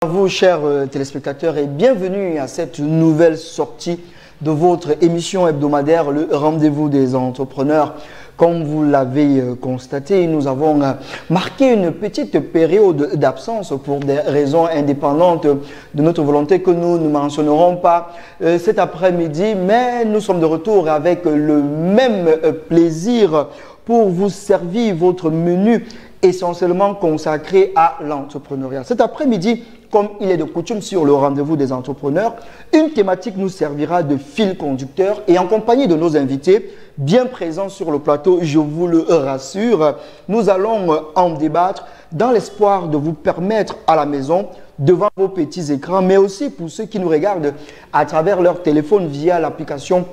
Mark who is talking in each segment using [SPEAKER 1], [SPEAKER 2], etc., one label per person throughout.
[SPEAKER 1] À vous, chers téléspectateurs, et bienvenue à cette nouvelle sortie de votre émission hebdomadaire, le rendez-vous des entrepreneurs. Comme vous l'avez constaté, nous avons marqué une petite période d'absence pour des raisons indépendantes de notre volonté que nous ne mentionnerons pas cet après-midi, mais nous sommes de retour avec le même plaisir pour vous servir votre menu essentiellement consacré à l'entrepreneuriat. Cet après-midi, comme il est de coutume sur le rendez-vous des entrepreneurs, une thématique nous servira de fil conducteur et en compagnie de nos invités bien présents sur le plateau, je vous le rassure, nous allons en débattre dans l'espoir de vous permettre à la maison, devant vos petits écrans, mais aussi pour ceux qui nous regardent à travers leur téléphone via l'application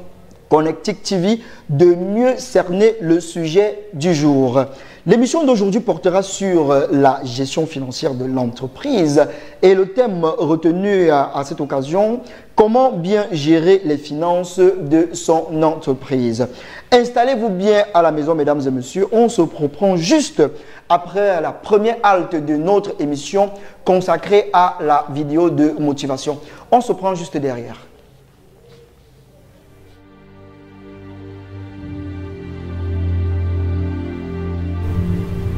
[SPEAKER 1] Connectic TV, de mieux cerner le sujet du jour. L'émission d'aujourd'hui portera sur la gestion financière de l'entreprise et le thème retenu à cette occasion, comment bien gérer les finances de son entreprise. Installez-vous bien à la maison, mesdames et messieurs. On se reprend juste après la première halte de notre émission consacrée à la vidéo de motivation. On se prend juste derrière.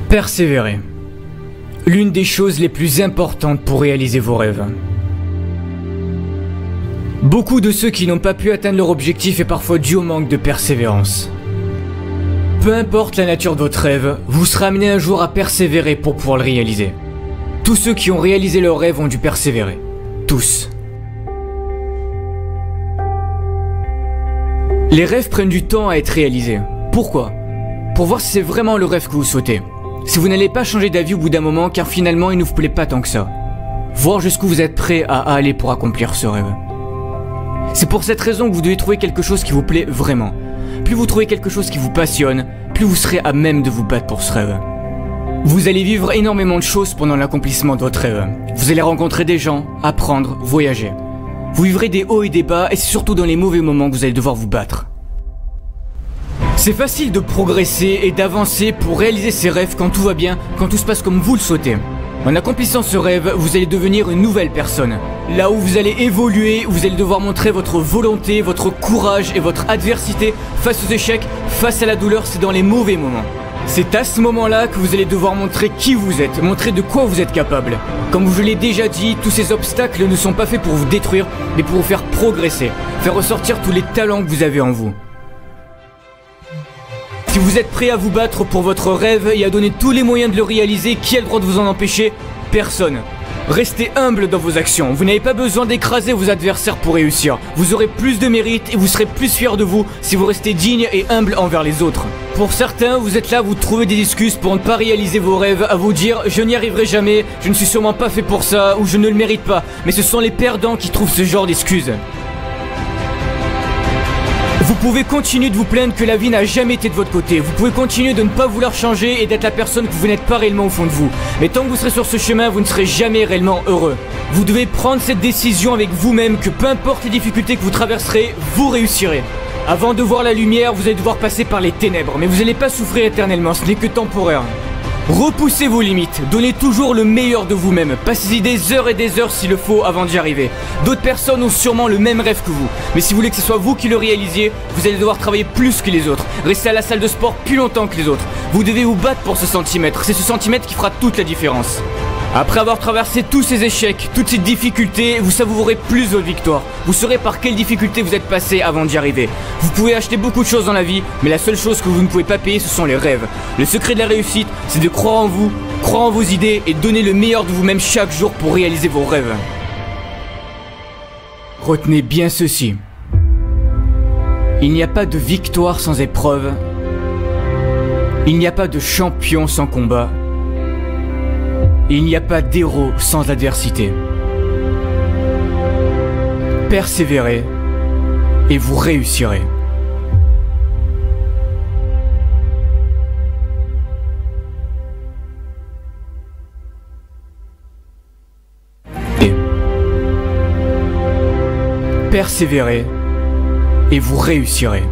[SPEAKER 2] Persévérer. L'une des choses les plus importantes pour réaliser vos rêves. Beaucoup de ceux qui n'ont pas pu atteindre leur objectif est parfois dû au manque de persévérance. Peu importe la nature de votre rêve, vous serez amené un jour à persévérer pour pouvoir le réaliser. Tous ceux qui ont réalisé leurs rêves ont dû persévérer. Tous. Les rêves prennent du temps à être réalisés. Pourquoi? Pour voir si c'est vraiment le rêve que vous souhaitez. Si vous n'allez pas changer d'avis au bout d'un moment car finalement il ne vous plaît pas tant que ça. Voir jusqu'où vous êtes prêt à aller pour accomplir ce rêve. C'est pour cette raison que vous devez trouver quelque chose qui vous plaît vraiment. Plus vous trouvez quelque chose qui vous passionne, plus vous serez à même de vous battre pour ce rêve. Vous allez vivre énormément de choses pendant l'accomplissement de votre rêve. Vous allez rencontrer des gens, apprendre, voyager. Vous vivrez des hauts et des bas et c'est surtout dans les mauvais moments que vous allez devoir vous battre. C'est facile de progresser et d'avancer pour réaliser ses rêves quand tout va bien, quand tout se passe comme vous le souhaitez. En accomplissant ce rêve, vous allez devenir une nouvelle personne. Là où vous allez évoluer, vous allez devoir montrer votre volonté, votre courage et votre adversité face aux échecs, face à la douleur, c'est dans les mauvais moments. C'est à ce moment-là que vous allez devoir montrer qui vous êtes, montrer de quoi vous êtes capable. Comme je l'ai déjà dit, tous ces obstacles ne sont pas faits pour vous détruire, mais pour vous faire progresser, faire ressortir tous les talents que vous avez en vous. Si vous êtes prêt à vous battre pour votre rêve et à donner tous les moyens de le réaliser, qui a le droit de vous en empêcher? Personne. Restez humble dans vos actions. Vous n'avez pas besoin d'écraser vos adversaires pour réussir. Vous aurez plus de mérite et vous serez plus fier de vous si vous restez digne et humble envers les autres. Pour certains, vous êtes là à vous trouver des excuses pour ne pas réaliser vos rêves, à vous dire « je n'y arriverai jamais, je ne suis sûrement pas fait pour ça » ou « je ne le mérite pas ». Mais ce sont les perdants qui trouvent ce genre d'excuses. Vous pouvez continuer de vous plaindre que la vie n'a jamais été de votre côté. Vous pouvez continuer de ne pas vouloir changer et d'être la personne que vous n'êtes pas réellement au fond de vous. Mais tant que vous serez sur ce chemin, vous ne serez jamais réellement heureux. Vous devez prendre cette décision avec vous-même que peu importe les difficultés que vous traverserez, vous réussirez. Avant de voir la lumière, vous allez devoir passer par les ténèbres. Mais vous n'allez pas souffrir éternellement, ce n'est que temporaire. Repoussez vos limites, donnez toujours le meilleur de vous-même, passez-y des heures et des heures s'il le faut avant d'y arriver. D'autres personnes ont sûrement le même rêve que vous, mais si vous voulez que ce soit vous qui le réalisiez, vous allez devoir travailler plus que les autres, rester à la salle de sport plus longtemps que les autres. Vous devez vous battre pour ce centimètre, c'est ce centimètre qui fera toute la différence. Après avoir traversé tous ces échecs, toutes ces difficultés, vous savourerez plus votre victoire. Vous saurez par quelles difficultés vous êtes passé avant d'y arriver. Vous pouvez acheter beaucoup de choses dans la vie, mais la seule chose que vous ne pouvez pas payer, ce sont les rêves. Le secret de la réussite, c'est de croire en vous, croire en vos idées et donner le meilleur de vous-même chaque jour pour réaliser vos rêves. Retenez bien ceci. Il n'y a pas de victoire sans épreuve. Il n'y a pas de champion sans combat. Il n'y a pas d'héros sans adversité. Persévérez et vous réussirez. Persévérez et vous réussirez.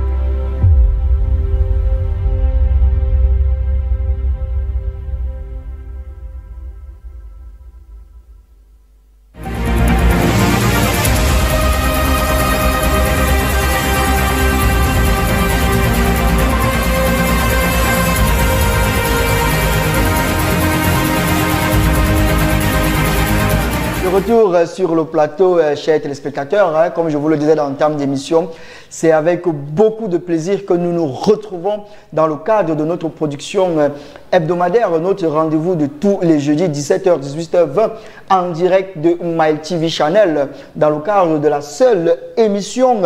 [SPEAKER 1] De retour sur le plateau, chers téléspectateurs, hein, comme je vous le disais dans le terme d'émission, c'est avec beaucoup de plaisir que nous nous retrouvons dans le cadre de notre production hebdomadaire, notre rendez-vous de tous les jeudis 17h, 18h20 en direct de My TV Channel, dans le cadre de la seule émission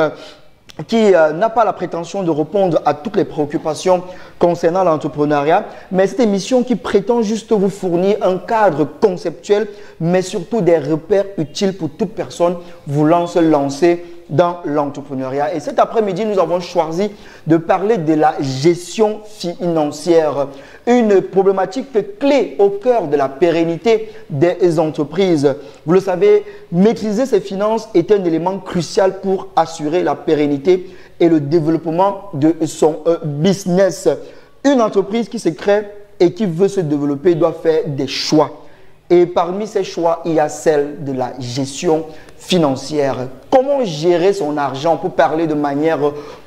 [SPEAKER 1] qui n'a pas la prétention de répondre à toutes les préoccupations concernant l'entrepreneuriat, mais cette émission qui prétend juste vous fournir un cadre conceptuel, mais surtout des repères utiles pour toute personne voulant se lancer dans l'entrepreneuriat. Et cet après-midi, nous avons choisi de parler de la gestion financière, une problématique clé au cœur de la pérennité des entreprises. Vous le savez, maîtriser ses finances est un élément crucial pour assurer la pérennité et le développement de son business. Une entreprise qui se crée et qui veut se développer doit faire des choix. Et parmi ces choix, il y a celle de la gestion financière. Comment gérer son argent, pour parler de manière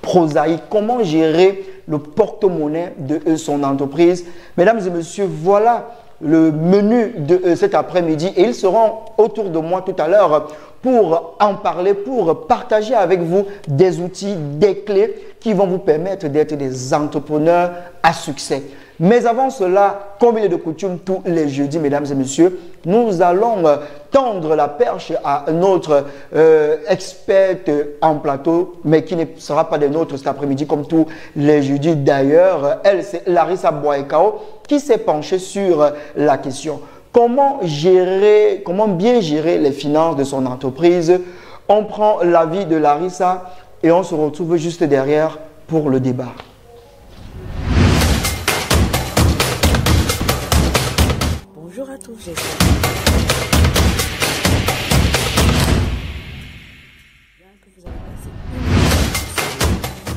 [SPEAKER 1] prosaïque, comment gérer le porte-monnaie de son entreprise. Mesdames et messieurs, voilà le menu de cet après-midi et ils seront autour de moi tout à l'heure pour en parler, pour partager avec vous des outils, des clés qui vont vous permettre d'être des entrepreneurs à succès. Mais avant cela, comme il est de coutume tous les jeudis, mesdames et messieurs, nous allons tendre la perche à notre experte en plateau, mais qui ne sera pas des nôtres cet après-midi comme tous les jeudis d'ailleurs. Elle, c'est Larissa Boaekao qui s'est penchée sur la question. Comment bien gérer les finances de son entreprise? On prend l'avis de Larissa et on se retrouve juste derrière pour le débat.
[SPEAKER 3] Bonjour à tous,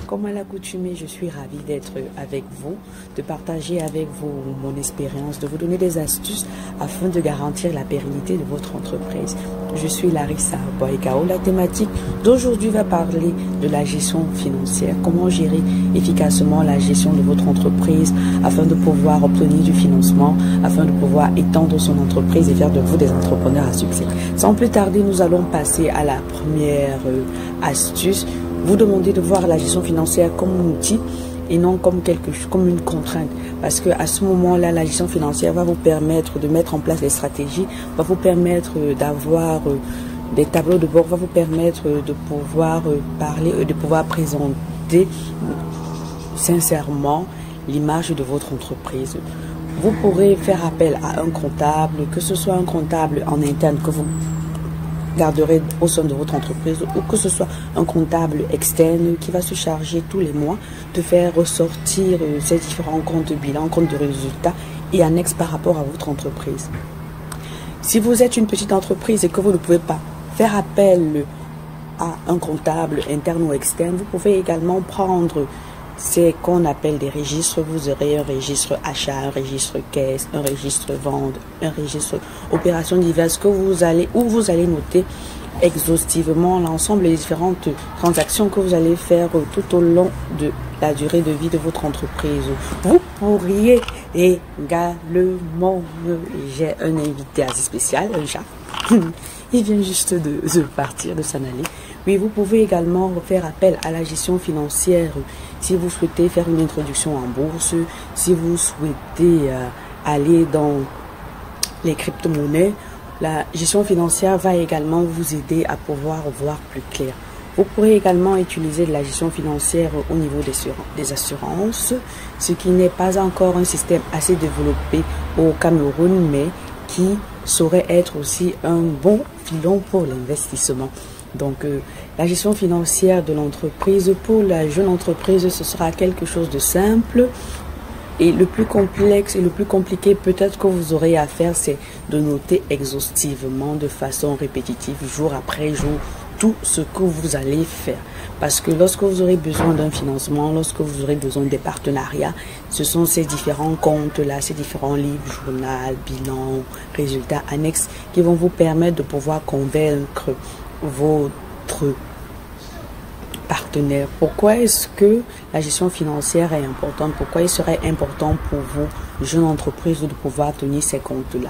[SPEAKER 3] comme à l'accoutumée, je suis ravie d'être avec vous, de partager avec vous mon expérience, de vous donner des astuces afin de garantir la pérennité de votre entreprise. Je suis Larissa Boaekao. La thématique d'aujourd'hui va parler de la gestion financière, comment gérer efficacement la gestion de votre entreprise afin de pouvoir obtenir du financement, afin de pouvoir étendre son entreprise et faire de vous des entrepreneurs à succès. Sans plus tarder, nous allons passer à la première astuce. Vous demandez de voir la gestion financière comme un outil et non comme comme une contrainte. Parce qu'à ce moment-là, la gestion financière va vous permettre de mettre en place des stratégies, va vous permettre d'avoir des tableaux de bord, va vous permettre de pouvoir parler, de pouvoir présenter sincèrement l'image de votre entreprise. Vous pourrez faire appel à un comptable, que ce soit un comptable en interne que vous garderez au sein de votre entreprise ou que ce soit un comptable externe qui va se charger tous les mois de faire ressortir ces différents comptes de bilan, comptes de résultats et annexes par rapport à votre entreprise. Si vous êtes une petite entreprise et que vous ne pouvez pas faire appel à un comptable interne ou externe, vous pouvez également prendre ce qu'on appelle des registres. Vous aurez un registre achat, un registre caisse, un registre vente, un registre opérations diverses où vous allez noter exhaustivement l'ensemble des différentes transactions que vous allez faire tout au long de la durée de vie de votre entreprise. Vous pourriez également, j'ai un invité assez spécial, un chat, il vient juste de partir, de s'en aller. Oui, vous pouvez également faire appel à la gestion financière si vous souhaitez faire une introduction en bourse, si vous souhaitez aller dans les crypto-monnaies. La gestion financière va également vous aider à pouvoir voir plus clair. Vous pourrez également utiliser de la gestion financière au niveau des assurances, ce qui n'est pas encore un système assez développé au Cameroun, mais qui saurait être aussi un bon filon pour l'investissement. Donc, la gestion financière de l'entreprise, pour la jeune entreprise, ce sera quelque chose de simple. Et le plus complexe et le plus compliqué peut-être que vous aurez à faire, c'est de noter exhaustivement, de façon répétitive, jour après jour, tout ce que vous allez faire. Parce que lorsque vous aurez besoin d'un financement, lorsque vous aurez besoin des partenariats, ce sont ces différents comptes-là, ces différents livres, journal, bilan, résultats annexes qui vont vous permettre de pouvoir convaincre votre partenaire. Pourquoi est-ce que la gestion financière est importante? Pourquoi il serait important pour vous, jeune entreprise, de pouvoir tenir ces comptes-là?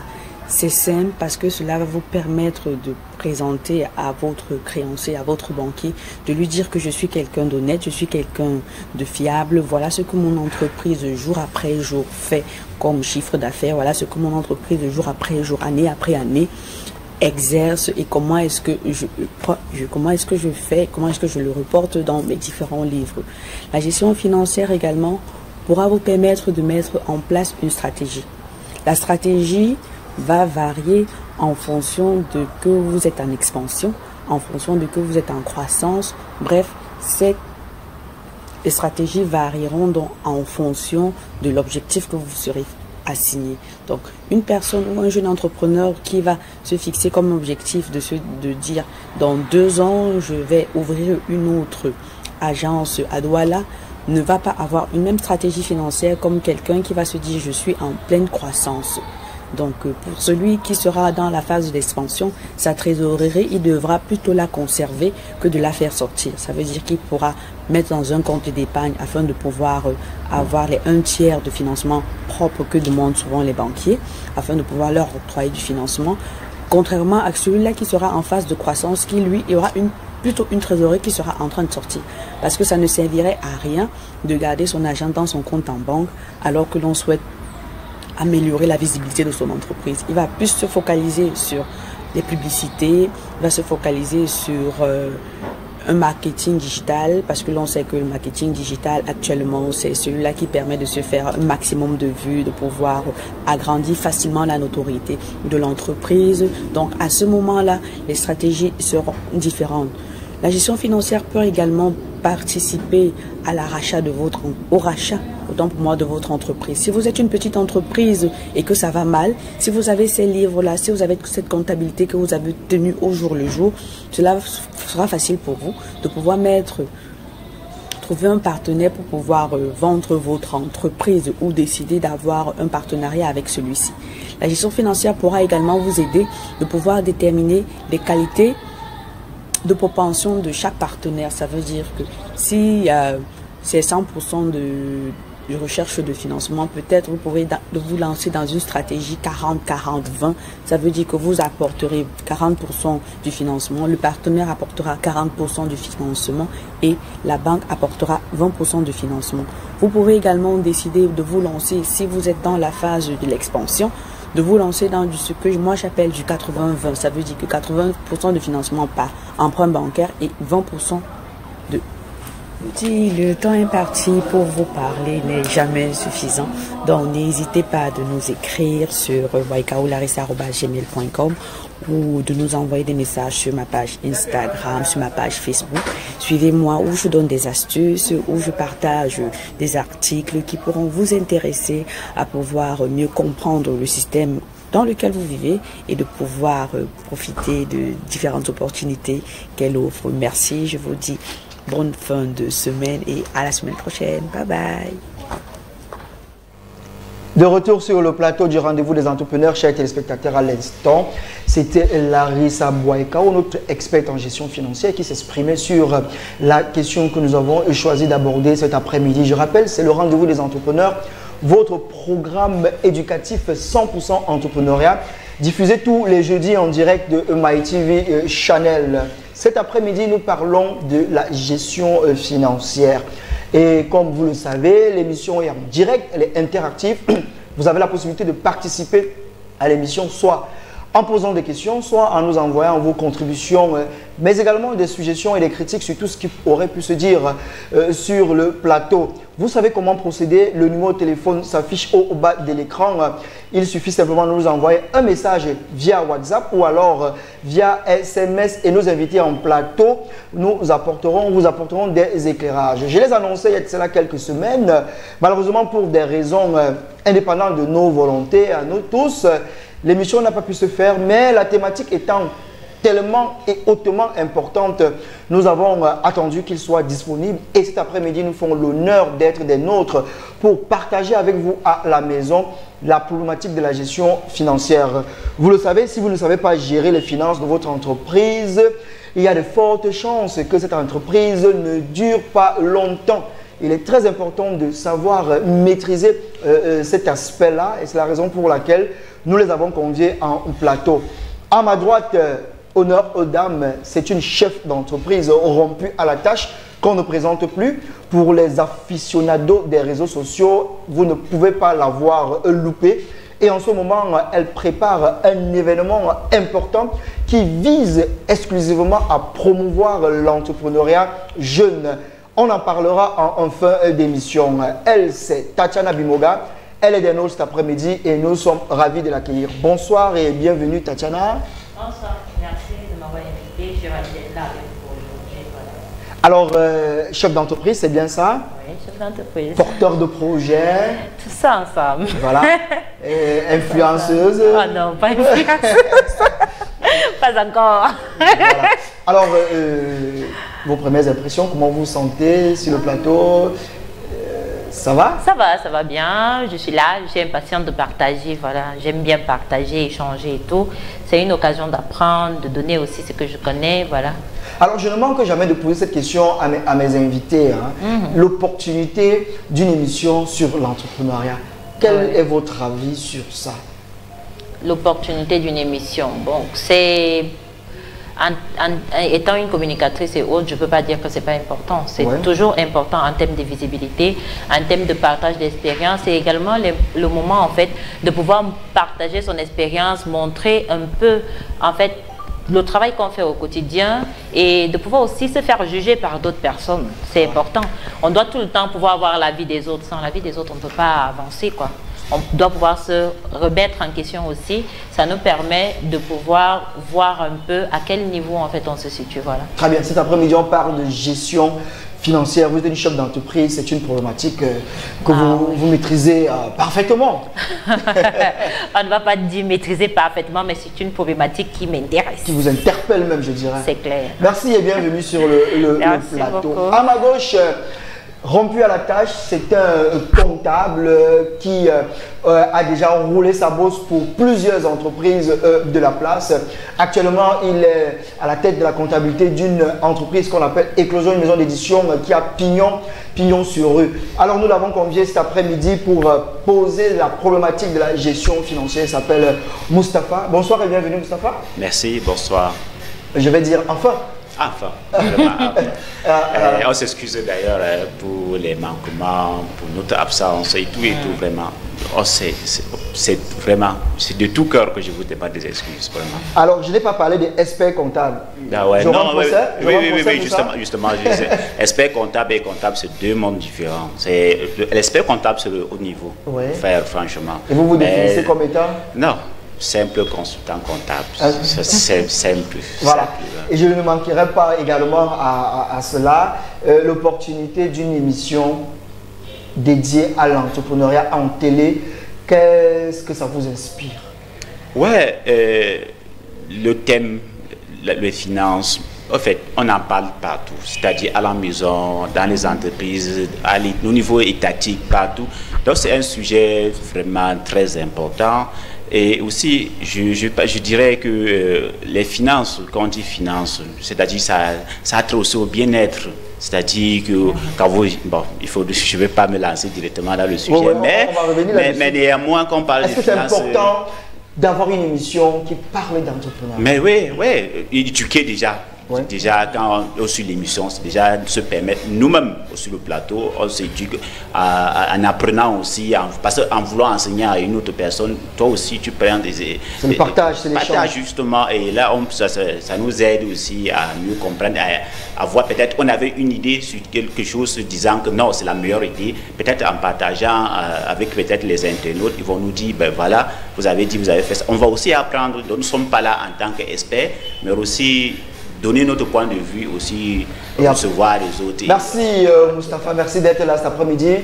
[SPEAKER 3] C'est simple parce que cela va vous permettre de présenter à votre créancier, à votre banquier, de lui dire que je suis quelqu'un d'honnête, je suis quelqu'un de fiable. Voilà ce que mon entreprise jour après jour fait comme chiffre d'affaires. Voilà ce que mon entreprise jour après jour, année après année exerce et comment est-ce que je fais, comment est-ce que je le reporte dans mes différents livres. La gestion financière également pourra vous permettre de mettre en place une stratégie. La stratégie va varier en fonction de que vous êtes en expansion, en fonction de que vous êtes en croissance. Bref, les stratégies varieront donc en fonction de l'objectif que vous serez assigné. Donc, une personne ou un jeune entrepreneur qui va se fixer comme objectif de dire dans 2 ans, je vais ouvrir une autre agence à Douala, ne va pas avoir une même stratégie financière comme quelqu'un qui va se dire je suis en pleine croissance. Donc, pour celui qui sera dans la phase d'expansion, sa trésorerie, il devra plutôt la conserver que de la faire sortir. Ça veut dire qu'il pourra mettre dans un compte d'épargne afin de pouvoir avoir les 1/3 de financement propre que demandent souvent les banquiers, afin de pouvoir leur octroyer du financement. Contrairement à celui-là qui sera en phase de croissance, qui lui, il aura plutôt une trésorerie qui sera en train de sortir. Parce que ça ne servirait à rien de garder son argent dans son compte en banque alors que l'on souhaite améliorer la visibilité de son entreprise. Il va plus se focaliser sur les publicités, il va se focaliser sur un marketing digital, parce que l'on sait que le marketing digital actuellement, c'est celui-là qui permet de se faire un maximum de vues, de pouvoir agrandir facilement la notoriété de l'entreprise. Donc à ce moment-là, les stratégies seront différentes. La gestion financière peut également participer à rachat de votre entreprise. Si vous êtes une petite entreprise et que ça va mal, si vous avez ces livres-là, si vous avez cette comptabilité que vous avez tenue au jour le jour, cela sera facile pour vous de pouvoir trouver un partenaire pour pouvoir vendre votre entreprise ou décider d'avoir un partenariat avec celui-ci. La gestion financière pourra également vous aider de pouvoir déterminer les qualités de propension de chaque partenaire. Ça veut dire que si c'est 100% de recherche de financement, peut-être vous pourrez vous lancer dans une stratégie 40-40-20. Ça veut dire que vous apporterez 40% du financement, le partenaire apportera 40% du financement et la banque apportera 20% du financement. Vous pourrez également décider de vous lancer, si vous êtes dans la phase de l'expansion, de vous lancer dans ce que moi j'appelle du 80-20. Ça veut dire que 80% de financement par emprunt bancaire et 20% de... Si le temps imparti pour vous parler n'est jamais suffisant, donc n'hésitez pas de nous écrire sur waikaolarissa@gmail.com ou de nous envoyer des messages sur ma page Instagram, sur ma page Facebook. Suivez-moi où je donne des astuces, où je partage des articles qui pourront vous intéresser à pouvoir mieux comprendre le système dans lequel vous vivez et de pouvoir profiter de différentes opportunités qu'elle offre. Merci, je vous dis bonne fin de semaine et à la semaine prochaine. Bye bye.
[SPEAKER 1] De retour sur le plateau du rendez-vous des entrepreneurs, chers téléspectateurs, à l'instant, c'était Larissa Boaikao, notre experte en gestion financière, qui s'exprimait sur la question que nous avons choisi d'aborder cet après-midi. Je rappelle, c'est le rendez-vous des entrepreneurs, votre programme éducatif 100% entrepreneuriat, diffusé tous les jeudis en direct de MyTV Channel. Cet après-midi, nous parlons de la gestion financière. Et comme vous le savez, l'émission est en direct, elle est interactive. Vous avez la possibilité de participer à l'émission, soit en posant des questions, soit en nous envoyant vos contributions, mais également des suggestions et des critiques sur tout ce qui aurait pu se dire sur le plateau. Vous savez comment procéder, le numéro de téléphone s'affiche au bas de l'écran. Il suffit simplement de nous envoyer un message via WhatsApp ou alors via SMS et nous inviter en plateau. Nous vous apporterons des éclairages. Je les annonçais il y a de cela quelques semaines. Malheureusement, pour des raisons indépendantes de nos volontés, à nous tous, l'émission n'a pas pu se faire, mais la thématique étant tellement et hautement importante, nous avons attendu qu'il soit disponible et cet après-midi, nous font l'honneur d'être des nôtres pour partager avec vous à la maison la problématique de la gestion financière. Vous le savez, si vous ne savez pas gérer les finances de votre entreprise, il y a de fortes chances que cette entreprise ne dure pas longtemps. il est très important de savoir maîtriser cet aspect-là et c'est la raison pour laquelle nous les avons conviés en plateau. À ma droite, honneur aux dames, c'est une chef d'entreprise rompue à la tâche qu'on ne présente plus. Pour les aficionados des réseaux sociaux, vous ne pouvez pas la voir louper. Et en ce moment, elle prépare un événement important qui vise exclusivement à promouvoir l'entrepreneuriat jeune. On en parlera en fin d'émission. Elle, c'est Tatiana Bimoga. Elle est des nôtres cet après-midi et nous sommes ravis de l'accueillir. Bonsoir et bienvenue Tatiana.
[SPEAKER 4] Bonsoir, merci de m'avoir invité. Je suis ravie d'être là avec vous aujourd'hui. Voilà.
[SPEAKER 1] Alors, chef d'entreprise, c'est bien ça?
[SPEAKER 4] Oui, chef d'entreprise.
[SPEAKER 1] Porteur de projet.
[SPEAKER 4] Tout ça ensemble.
[SPEAKER 1] Voilà. Et influenceuse.
[SPEAKER 4] Oh non, pas influenceuse. Pas encore.
[SPEAKER 1] Voilà. Alors, vos premières impressions, comment vous vous sentez sur le plateau? Ça va?
[SPEAKER 4] Ça va bien. Je suis là, je suis impatiente de partager. Voilà, j'aime bien partager, échanger et tout. C'est une occasion d'apprendre, de donner aussi ce que je connais. Voilà.
[SPEAKER 1] Alors, je ne manque jamais de poser cette question à mes invités. Hein. L'opportunité d'une émission sur l'entrepreneuriat. Quel est votre avis sur ça?
[SPEAKER 4] L'opportunité d'une émission. Bon, c'est... étant une communicatrice et autres, je ne peux pas dire que ce n'est pas important. C'est toujours important en termes de visibilité, en termes de partage d'expérience et également le moment en fait de pouvoir partager son expérience, montrer un peu en fait le travail qu'on fait au quotidien et de pouvoir aussi se faire juger par d'autres personnes. C'est important. On doit tout le temps pouvoir voir la vie des autres. Sans la vie des autres, on ne peut pas avancer, quoi. On doit pouvoir se remettre en question aussi. Ça nous permet de pouvoir voir un peu à quel niveau en fait on se situe. Voilà. Très
[SPEAKER 1] bien. Cet après-midi, on parle de gestion financière. Vous êtes une chef d'entreprise. C'est une problématique que vous maîtrisez parfaitement.
[SPEAKER 4] On ne va pas dire maîtriser parfaitement, mais c'est une problématique qui m'intéresse.
[SPEAKER 1] Qui vous interpelle même, je dirais.
[SPEAKER 4] C'est clair.
[SPEAKER 1] Merci et bienvenue sur le plateau. Beaucoup. À ma gauche, rompu à la tâche, c'est un comptable qui a déjà roulé sa bosse pour plusieurs entreprises de la place. Actuellement, il est à la tête de la comptabilité d'une entreprise qu'on appelle Éclosion, une maison d'édition qui a pignon sur rue. Alors, nous l'avons convié cet après-midi pour poser la problématique de la gestion financière. Il s'appelle Moustapha. Bonsoir et bienvenue Moustapha.
[SPEAKER 5] Merci, bonsoir.
[SPEAKER 1] Je vais dire enfin.
[SPEAKER 5] Enfin, on s'excuse d'ailleurs pour les manquements, pour notre absence et tout vraiment. C'est de tout cœur que je vous demande des excuses, vraiment.
[SPEAKER 1] Alors, je n'ai pas parlé des experts comptables.
[SPEAKER 5] Ah ouais, non, oui, justement, je disais, expert comptable et comptable, c'est deux mondes différents. L'expert comptable, c'est le haut niveau, faire franchement.
[SPEAKER 1] Et vous définissez comme étant?
[SPEAKER 5] Non. Simple consultant comptable, c'est simple.
[SPEAKER 1] Voilà.
[SPEAKER 5] Simple.
[SPEAKER 1] Et je ne manquerai pas également à cela l'opportunité d'une émission dédiée à l'entrepreneuriat en télé. Qu'est-ce que ça vous inspire?
[SPEAKER 5] Ouais, le thème, les finances, en fait, on en parle partout, c'est-à-dire à la maison, dans les entreprises, au niveau étatique, partout. Donc c'est un sujet vraiment très important. Et aussi, je dirais que les finances, quand on dit finances, c'est-à-dire ça a trait aussi au bien-être. C'est-à-dire que quand vous... Bon, je ne vais pas me lancer directement dans le sujet, mais néanmoins, quand on parle de finances...
[SPEAKER 1] Est-ce que c'est important d'avoir une émission qui parle d'entrepreneuriat?
[SPEAKER 5] Mais oui, éduquer déjà. Déjà, quand on suit l'émission, c'est déjà se permettre, nous-mêmes sur le plateau, on s'éduque en apprenant aussi, parce qu'en voulant enseigner à une autre personne, toi aussi tu prends des
[SPEAKER 1] partage, c'est
[SPEAKER 5] l'échange justement, et là ça nous aide aussi à mieux comprendre, à voir peut-être on avait une idée sur quelque chose disant que non, c'est la meilleure idée, peut-être en partageant avec peut-être les internautes, ils vont nous dire, ben voilà, vous avez dit, vous avez fait ça. On va aussi apprendre, donc nous ne sommes pas là en tant qu'experts, mais aussi donner notre point de vue aussi, recevoir les autres.
[SPEAKER 1] Merci Moustapha, merci d'être là cet après-midi.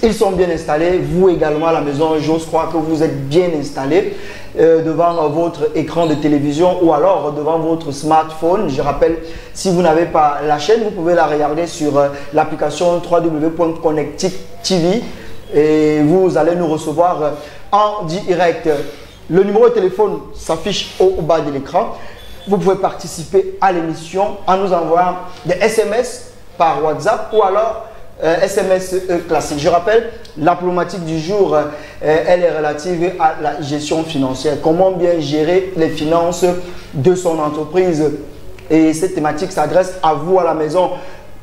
[SPEAKER 1] Ils sont bien installés, vous également à la maison, j'ose croire que vous êtes bien installés devant votre écran de télévision ou alors devant votre smartphone. Je rappelle, si vous n'avez pas la chaîne, vous pouvez la regarder sur l'application www.connectic TV et vous allez nous recevoir en direct. Le numéro de téléphone s'affiche au bas de l'écran. Vous pouvez participer à l'émission en nous envoyant des SMS par WhatsApp ou alors SMS classique. Je rappelle, la problématique du jour, elle est relative à la gestion financière. Comment bien gérer les finances de son entreprise. Et cette thématique s'adresse à vous à la maison,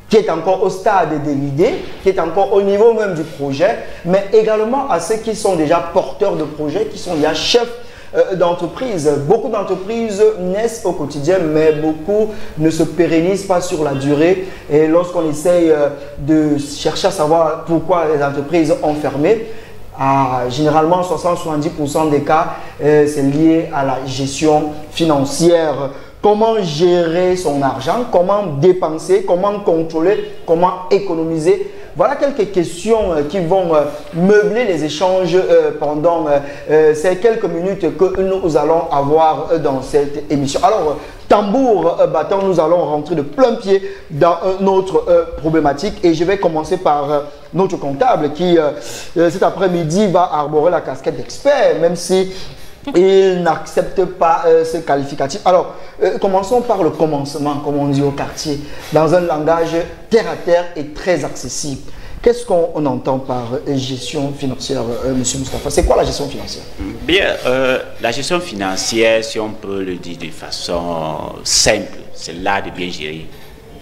[SPEAKER 1] qui est encore au stade de l'idée, qui est encore au niveau même du projet, mais également à ceux qui sont déjà porteurs de projets, qui sont déjà chefs d'entreprise. Beaucoup d'entreprises naissent au quotidien, mais beaucoup ne se pérennisent pas sur la durée. Et lorsqu'on essaye de chercher à savoir pourquoi les entreprises ont fermé, généralement 60-70% des cas, c'est lié à la gestion financière. Comment gérer son argent, comment dépenser, comment contrôler, comment économiser. Voilà quelques questions qui vont meubler les échanges pendant ces quelques minutes que nous allons avoir dans cette émission. Alors, tambour battant, nous allons rentrer de plein pied dans notre problématique et je vais commencer par notre comptable qui cet après-midi va arborer la casquette d'expert, même si il n'accepte pas ce qualificatif. Alors, commençons par le commencement, comme on dit au quartier, dans un langage terre à terre et très accessible. Qu'est-ce qu'on entend par gestion financière, Monsieur Moustapha? C'est quoi la gestion financière?
[SPEAKER 5] Bien, la gestion financière, si on peut le dire de façon simple, c'est l'art de bien gérer.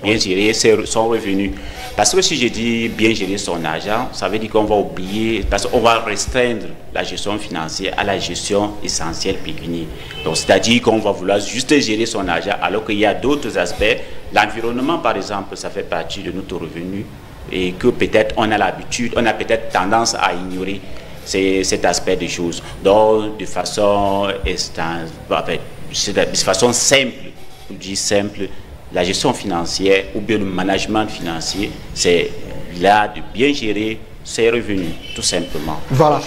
[SPEAKER 5] Bien gérer son revenu. Parce que si je dis bien gérer son argent, ça veut dire qu'on va oublier, parce qu'on va restreindre la gestion financière à la gestion essentielle pécuniaire. Donc, c'est-à-dire qu'on va vouloir juste gérer son argent alors qu'il y a d'autres aspects. L'environnement, par exemple, ça fait partie de notre revenu et que peut-être on a l'habitude, on a peut-être tendance à ignorer cet aspect des choses. Donc, de façon simple, je dis simple, la gestion financière ou bien le management financier, c'est là de bien gérer ses revenus, tout simplement.
[SPEAKER 1] Voilà.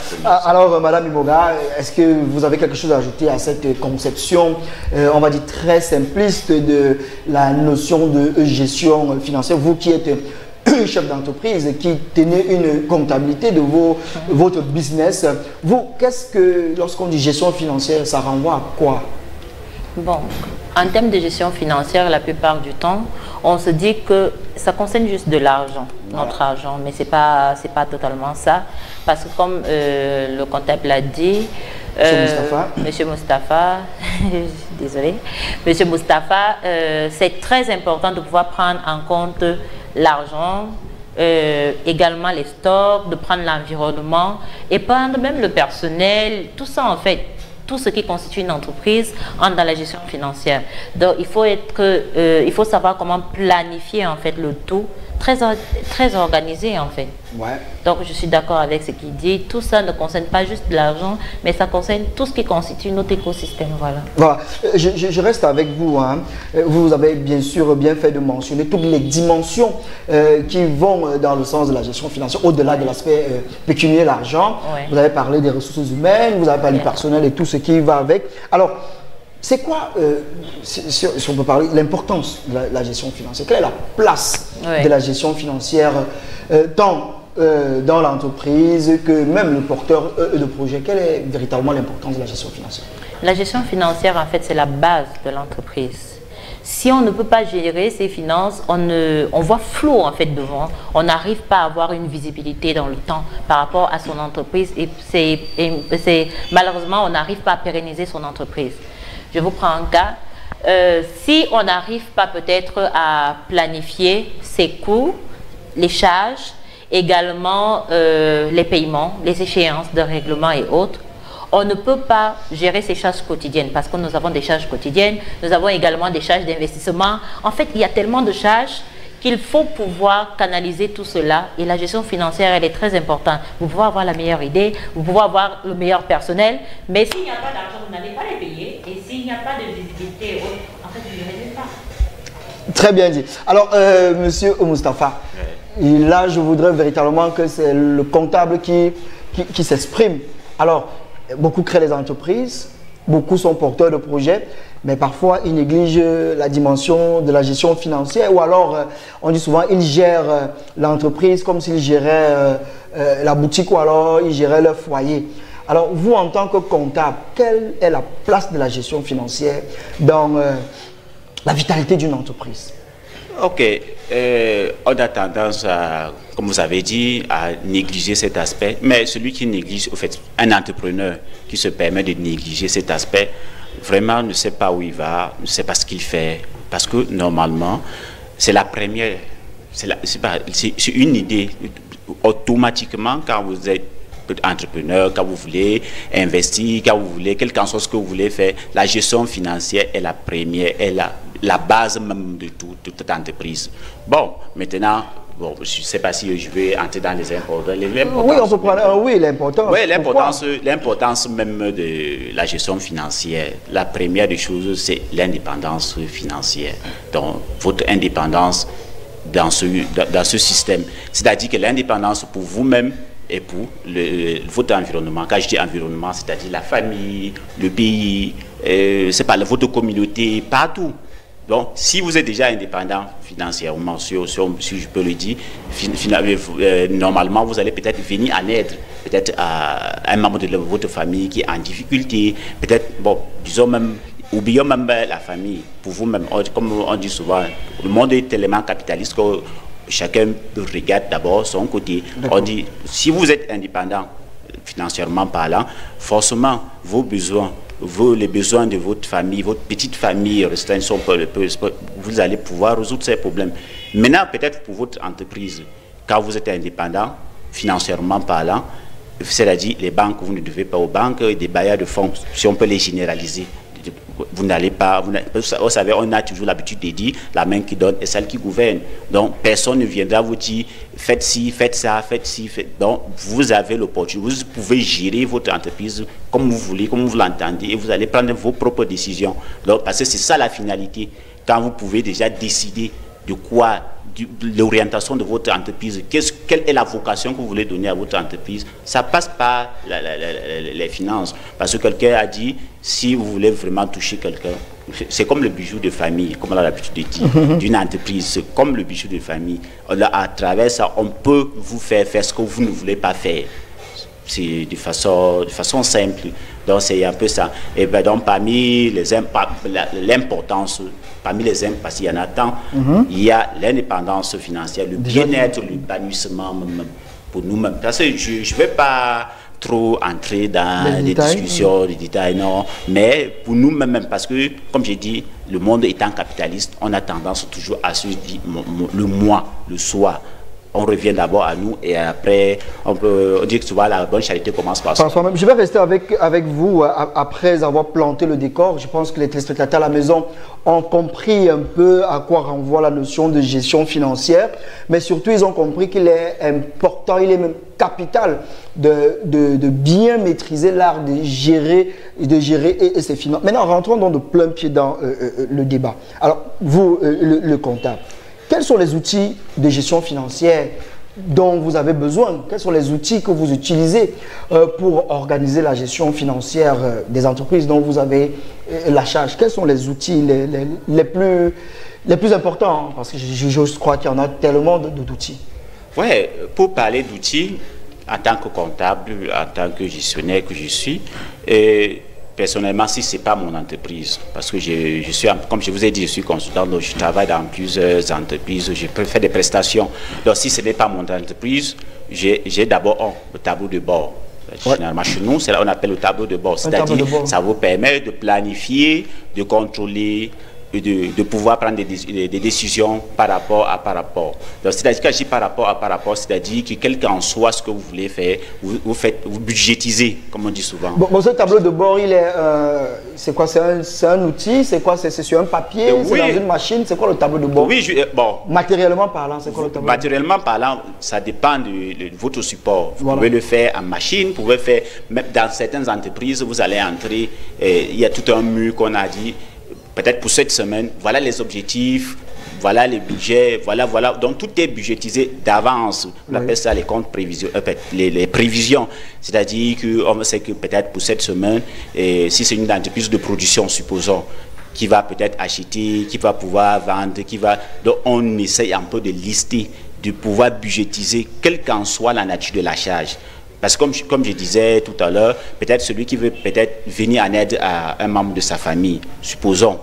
[SPEAKER 1] Alors, Madame Imoga, est-ce que vous avez quelque chose à ajouter à cette conception, on va dire très simpliste de la notion de gestion financière, vous qui êtes chef d'entreprise, qui tenez une comptabilité de votre business, vous, qu'est-ce que, lorsqu'on dit gestion financière, ça renvoie à quoi?
[SPEAKER 4] Bon, en termes de gestion financière, la plupart du temps, on se dit que ça concerne juste de l'argent, notre argent, mais c'est pas totalement ça, parce que comme le comptable l'a dit, Monsieur Moustapha, désolé, Monsieur Moustapha, c'est très important de pouvoir prendre en compte l'argent, également les stocks, de prendre l'environnement et prendre même le personnel, tout ça en fait. Tout ce qui constitue une entreprise entre dans la gestion financière. Donc, il faut savoir comment planifier en fait le tout, très organisé en fait.
[SPEAKER 1] Ouais.
[SPEAKER 4] Donc, je suis d'accord avec ce qu'il dit. Tout ça ne concerne pas juste de l'argent, mais ça concerne tout ce qui constitue notre écosystème. Voilà.
[SPEAKER 1] Voilà. Je reste avec vous. Hein. Vous avez bien sûr bien fait de mentionner toutes les dimensions qui vont dans le sens de la gestion financière, au-delà de l'aspect pécuniaire, l'argent. Ouais. Vous avez parlé des ressources humaines, vous avez parlé du personnel et tout ce qui va avec. Alors, c'est quoi, si on peut parler, l'importance de la gestion financière? Quelle est la place de la gestion financière tant dans l'entreprise que même le porteur de projet? Quelle est véritablement l'importance de la gestion financière?
[SPEAKER 4] La gestion financière, en fait, c'est la base de l'entreprise. Si on ne peut pas gérer ses finances, on voit flou en fait devant. On n'arrive pas à avoir une visibilité dans le temps par rapport à son entreprise et malheureusement, on n'arrive pas à pérenniser son entreprise. Je vous prends un cas. Si on n'arrive pas peut-être à planifier ses coûts, les charges, également les paiements, les échéances de règlement et autres, on ne peut pas gérer ces charges quotidiennes parce que nous avons des charges quotidiennes, nous avons également des charges d'investissement. En fait, il y a tellement de charges qu'il faut pouvoir canaliser tout cela et la gestion financière, elle est très importante. Vous pouvez avoir la meilleure idée, vous pouvez avoir le meilleur personnel, mais s'il n'y a pas d'argent, vous n'allez pas les payer et s'il n'y a pas de visibilité, en fait, vous ne les pas.
[SPEAKER 1] Très bien dit. Alors, Monsieur Moustapha, là, je voudrais véritablement que c'est le comptable qui s'exprime. Alors, beaucoup créent les entreprises, beaucoup sont porteurs de projets, mais parfois ils négligent la dimension de la gestion financière ou alors on dit souvent ils gèrent l'entreprise comme s'ils géraient la boutique ou alors ils géraient leur foyer. Alors vous en tant que comptable, quelle est la place de la gestion financière dans la vitalité d'une entreprise?
[SPEAKER 5] Ok, on a tendance à, comme vous avez dit, à négliger cet aspect. Mais celui qui néglige, au fait, un entrepreneur qui se permet de négliger cet aspect, vraiment ne sait pas où il va, ne sait pas ce qu'il fait. Parce que normalement, c'est la première, c'est une idée. Automatiquement, quand vous êtes entrepreneur, quand vous voulez investir, quand vous voulez, quel qu'en soit ce que vous voulez faire, la gestion financière est la première, est la base même de toute entreprise. Bon, maintenant, bon, je ne sais pas si je vais entrer dans les importances.
[SPEAKER 1] Oui, on peut prendre, oui, l'importance.
[SPEAKER 5] Oui, l'importance même de la gestion financière. La première des choses, c'est l'indépendance financière. Donc, votre indépendance dans ce système. C'est-à-dire que l'indépendance pour vous-même et pour votre environnement. Quand je dis environnement, c'est-à-dire la famille, le pays, c'est pas votre communauté, partout. Donc, si vous êtes déjà indépendant financièrement, si je peux le dire, normalement, vous allez peut-être venir en aide, peut-être à un membre de votre famille qui est en difficulté, peut-être, bon, disons même, oublions même la famille, pour vous-même. Comme on dit souvent, le monde est tellement capitaliste que chacun regarde d'abord son côté. On dit, si vous êtes indépendant, financièrement parlant, forcément, vos besoins, les besoins de votre famille, votre petite famille, vous allez pouvoir résoudre ces problèmes. Maintenant, peut-être pour votre entreprise, quand vous êtes indépendant, financièrement parlant, c'est-à-dire les banques, vous ne devez pas aux banques, des bailleurs de fonds, si on peut les généraliser. Vous n'allez pas, vous savez, on a toujours l'habitude de dire la main qui donne est celle qui gouverne. Donc, personne ne viendra vous dire faites ci, faites ça, faites ci. Donc, vous avez l'opportunité, vous pouvez gérer votre entreprise comme vous voulez, comme vous l'entendez, et vous allez prendre vos propres décisions. Donc, parce que c'est ça la finalité. Quand vous pouvez déjà décider de quoi, l'orientation de votre entreprise, quelle est la vocation que vous voulez donner à votre entreprise, ça passe par les finances. Parce que quelqu'un a dit, si vous voulez vraiment toucher quelqu'un, c'est comme le bijou de famille, comme on a l'habitude de dire, d'une entreprise, c'est comme le bijou de famille. À travers ça, on peut vous faire ce que vous ne voulez pas faire. C'est de façon simple. Donc c'est un peu ça. Et bien donc parmi l'importance, parmi les impacts, parce qu'il y en a tant, il y a l'indépendance financière, le bien-être, l'épanouissement pour nous-mêmes. Parce que je ne vais pas trop entrer dans les discussions, les détails, non. Mais pour nous-mêmes, parce que, comme j'ai dit, le monde étant capitaliste, on a tendance toujours à se dire le moi, le soi. On revient d'abord à nous et après, on dit que souvent la bonne charité commence par soi.
[SPEAKER 1] Je vais rester avec vous après avoir planté le décor. Je pense que les téléspectateurs à la maison ont compris un peu à quoi renvoie la notion de gestion financière. Mais surtout, ils ont compris qu'il est important, il est même capital de bien maîtriser l'art de gérer ses finances. Maintenant, rentrons donc de plein pied dans le débat. Alors, vous, le comptable, quels sont les outils de gestion financière dont vous avez besoin? Quels sont les outils que vous utilisez pour organiser la gestion financière des entreprises dont vous avez la charge? Quels sont les outils les plus importants? Parce que je crois qu'il y en a tellement d'outils.
[SPEAKER 5] Oui, pour parler d'outils, en tant que comptable, en tant que gestionnaire que je suis, personnellement, si ce n'est pas mon entreprise, parce que je suis, comme je vous ai dit, je suis consultant, donc je travaille dans plusieurs entreprises, je peux faire des prestations. Donc, si ce n'est pas mon entreprise, j'ai d'abord le tableau de bord. Généralement, chez nous, on appelle le tableau de bord. C'est-à-dire, ça vous permet de planifier, de contrôler, de pouvoir prendre des décisions par rapport à par rapport. C'est-à-dire, quand je dis par rapport, c'est-à-dire que quel qu'en soit ce que vous voulez faire, vous budgétisez, comme on dit souvent.
[SPEAKER 1] Bon, ce tableau de bord, c'est quoi? C'est un outil? C'est quoi? C'est sur un papier? C'est dans une machine? C'est quoi le tableau de bord?
[SPEAKER 5] Oui, bon.
[SPEAKER 1] Matériellement parlant, c'est quoi le tableau?
[SPEAKER 5] Matériellement parlant, ça dépend de votre support. Vous pouvez le faire en machine, vous pouvez faire, même dans certaines entreprises, vous allez entrer, il y a tout un mur qu'on a dit, peut-être pour cette semaine, voilà les objectifs, voilà les budgets, voilà. Donc tout est budgétisé d'avance. On appelle ça les comptes prévisions, les prévisions. C'est-à-dire qu'on sait que peut-être pour cette semaine, si c'est une entreprise de production, supposons, qui va peut-être acheter, qui va pouvoir vendre, donc on essaye un peu de lister, de pouvoir budgétiser, quelle qu'en soit la nature de la charge. Parce que comme je disais tout à l'heure, peut-être celui qui veut peut-être venir en aide à un membre de sa famille, supposons,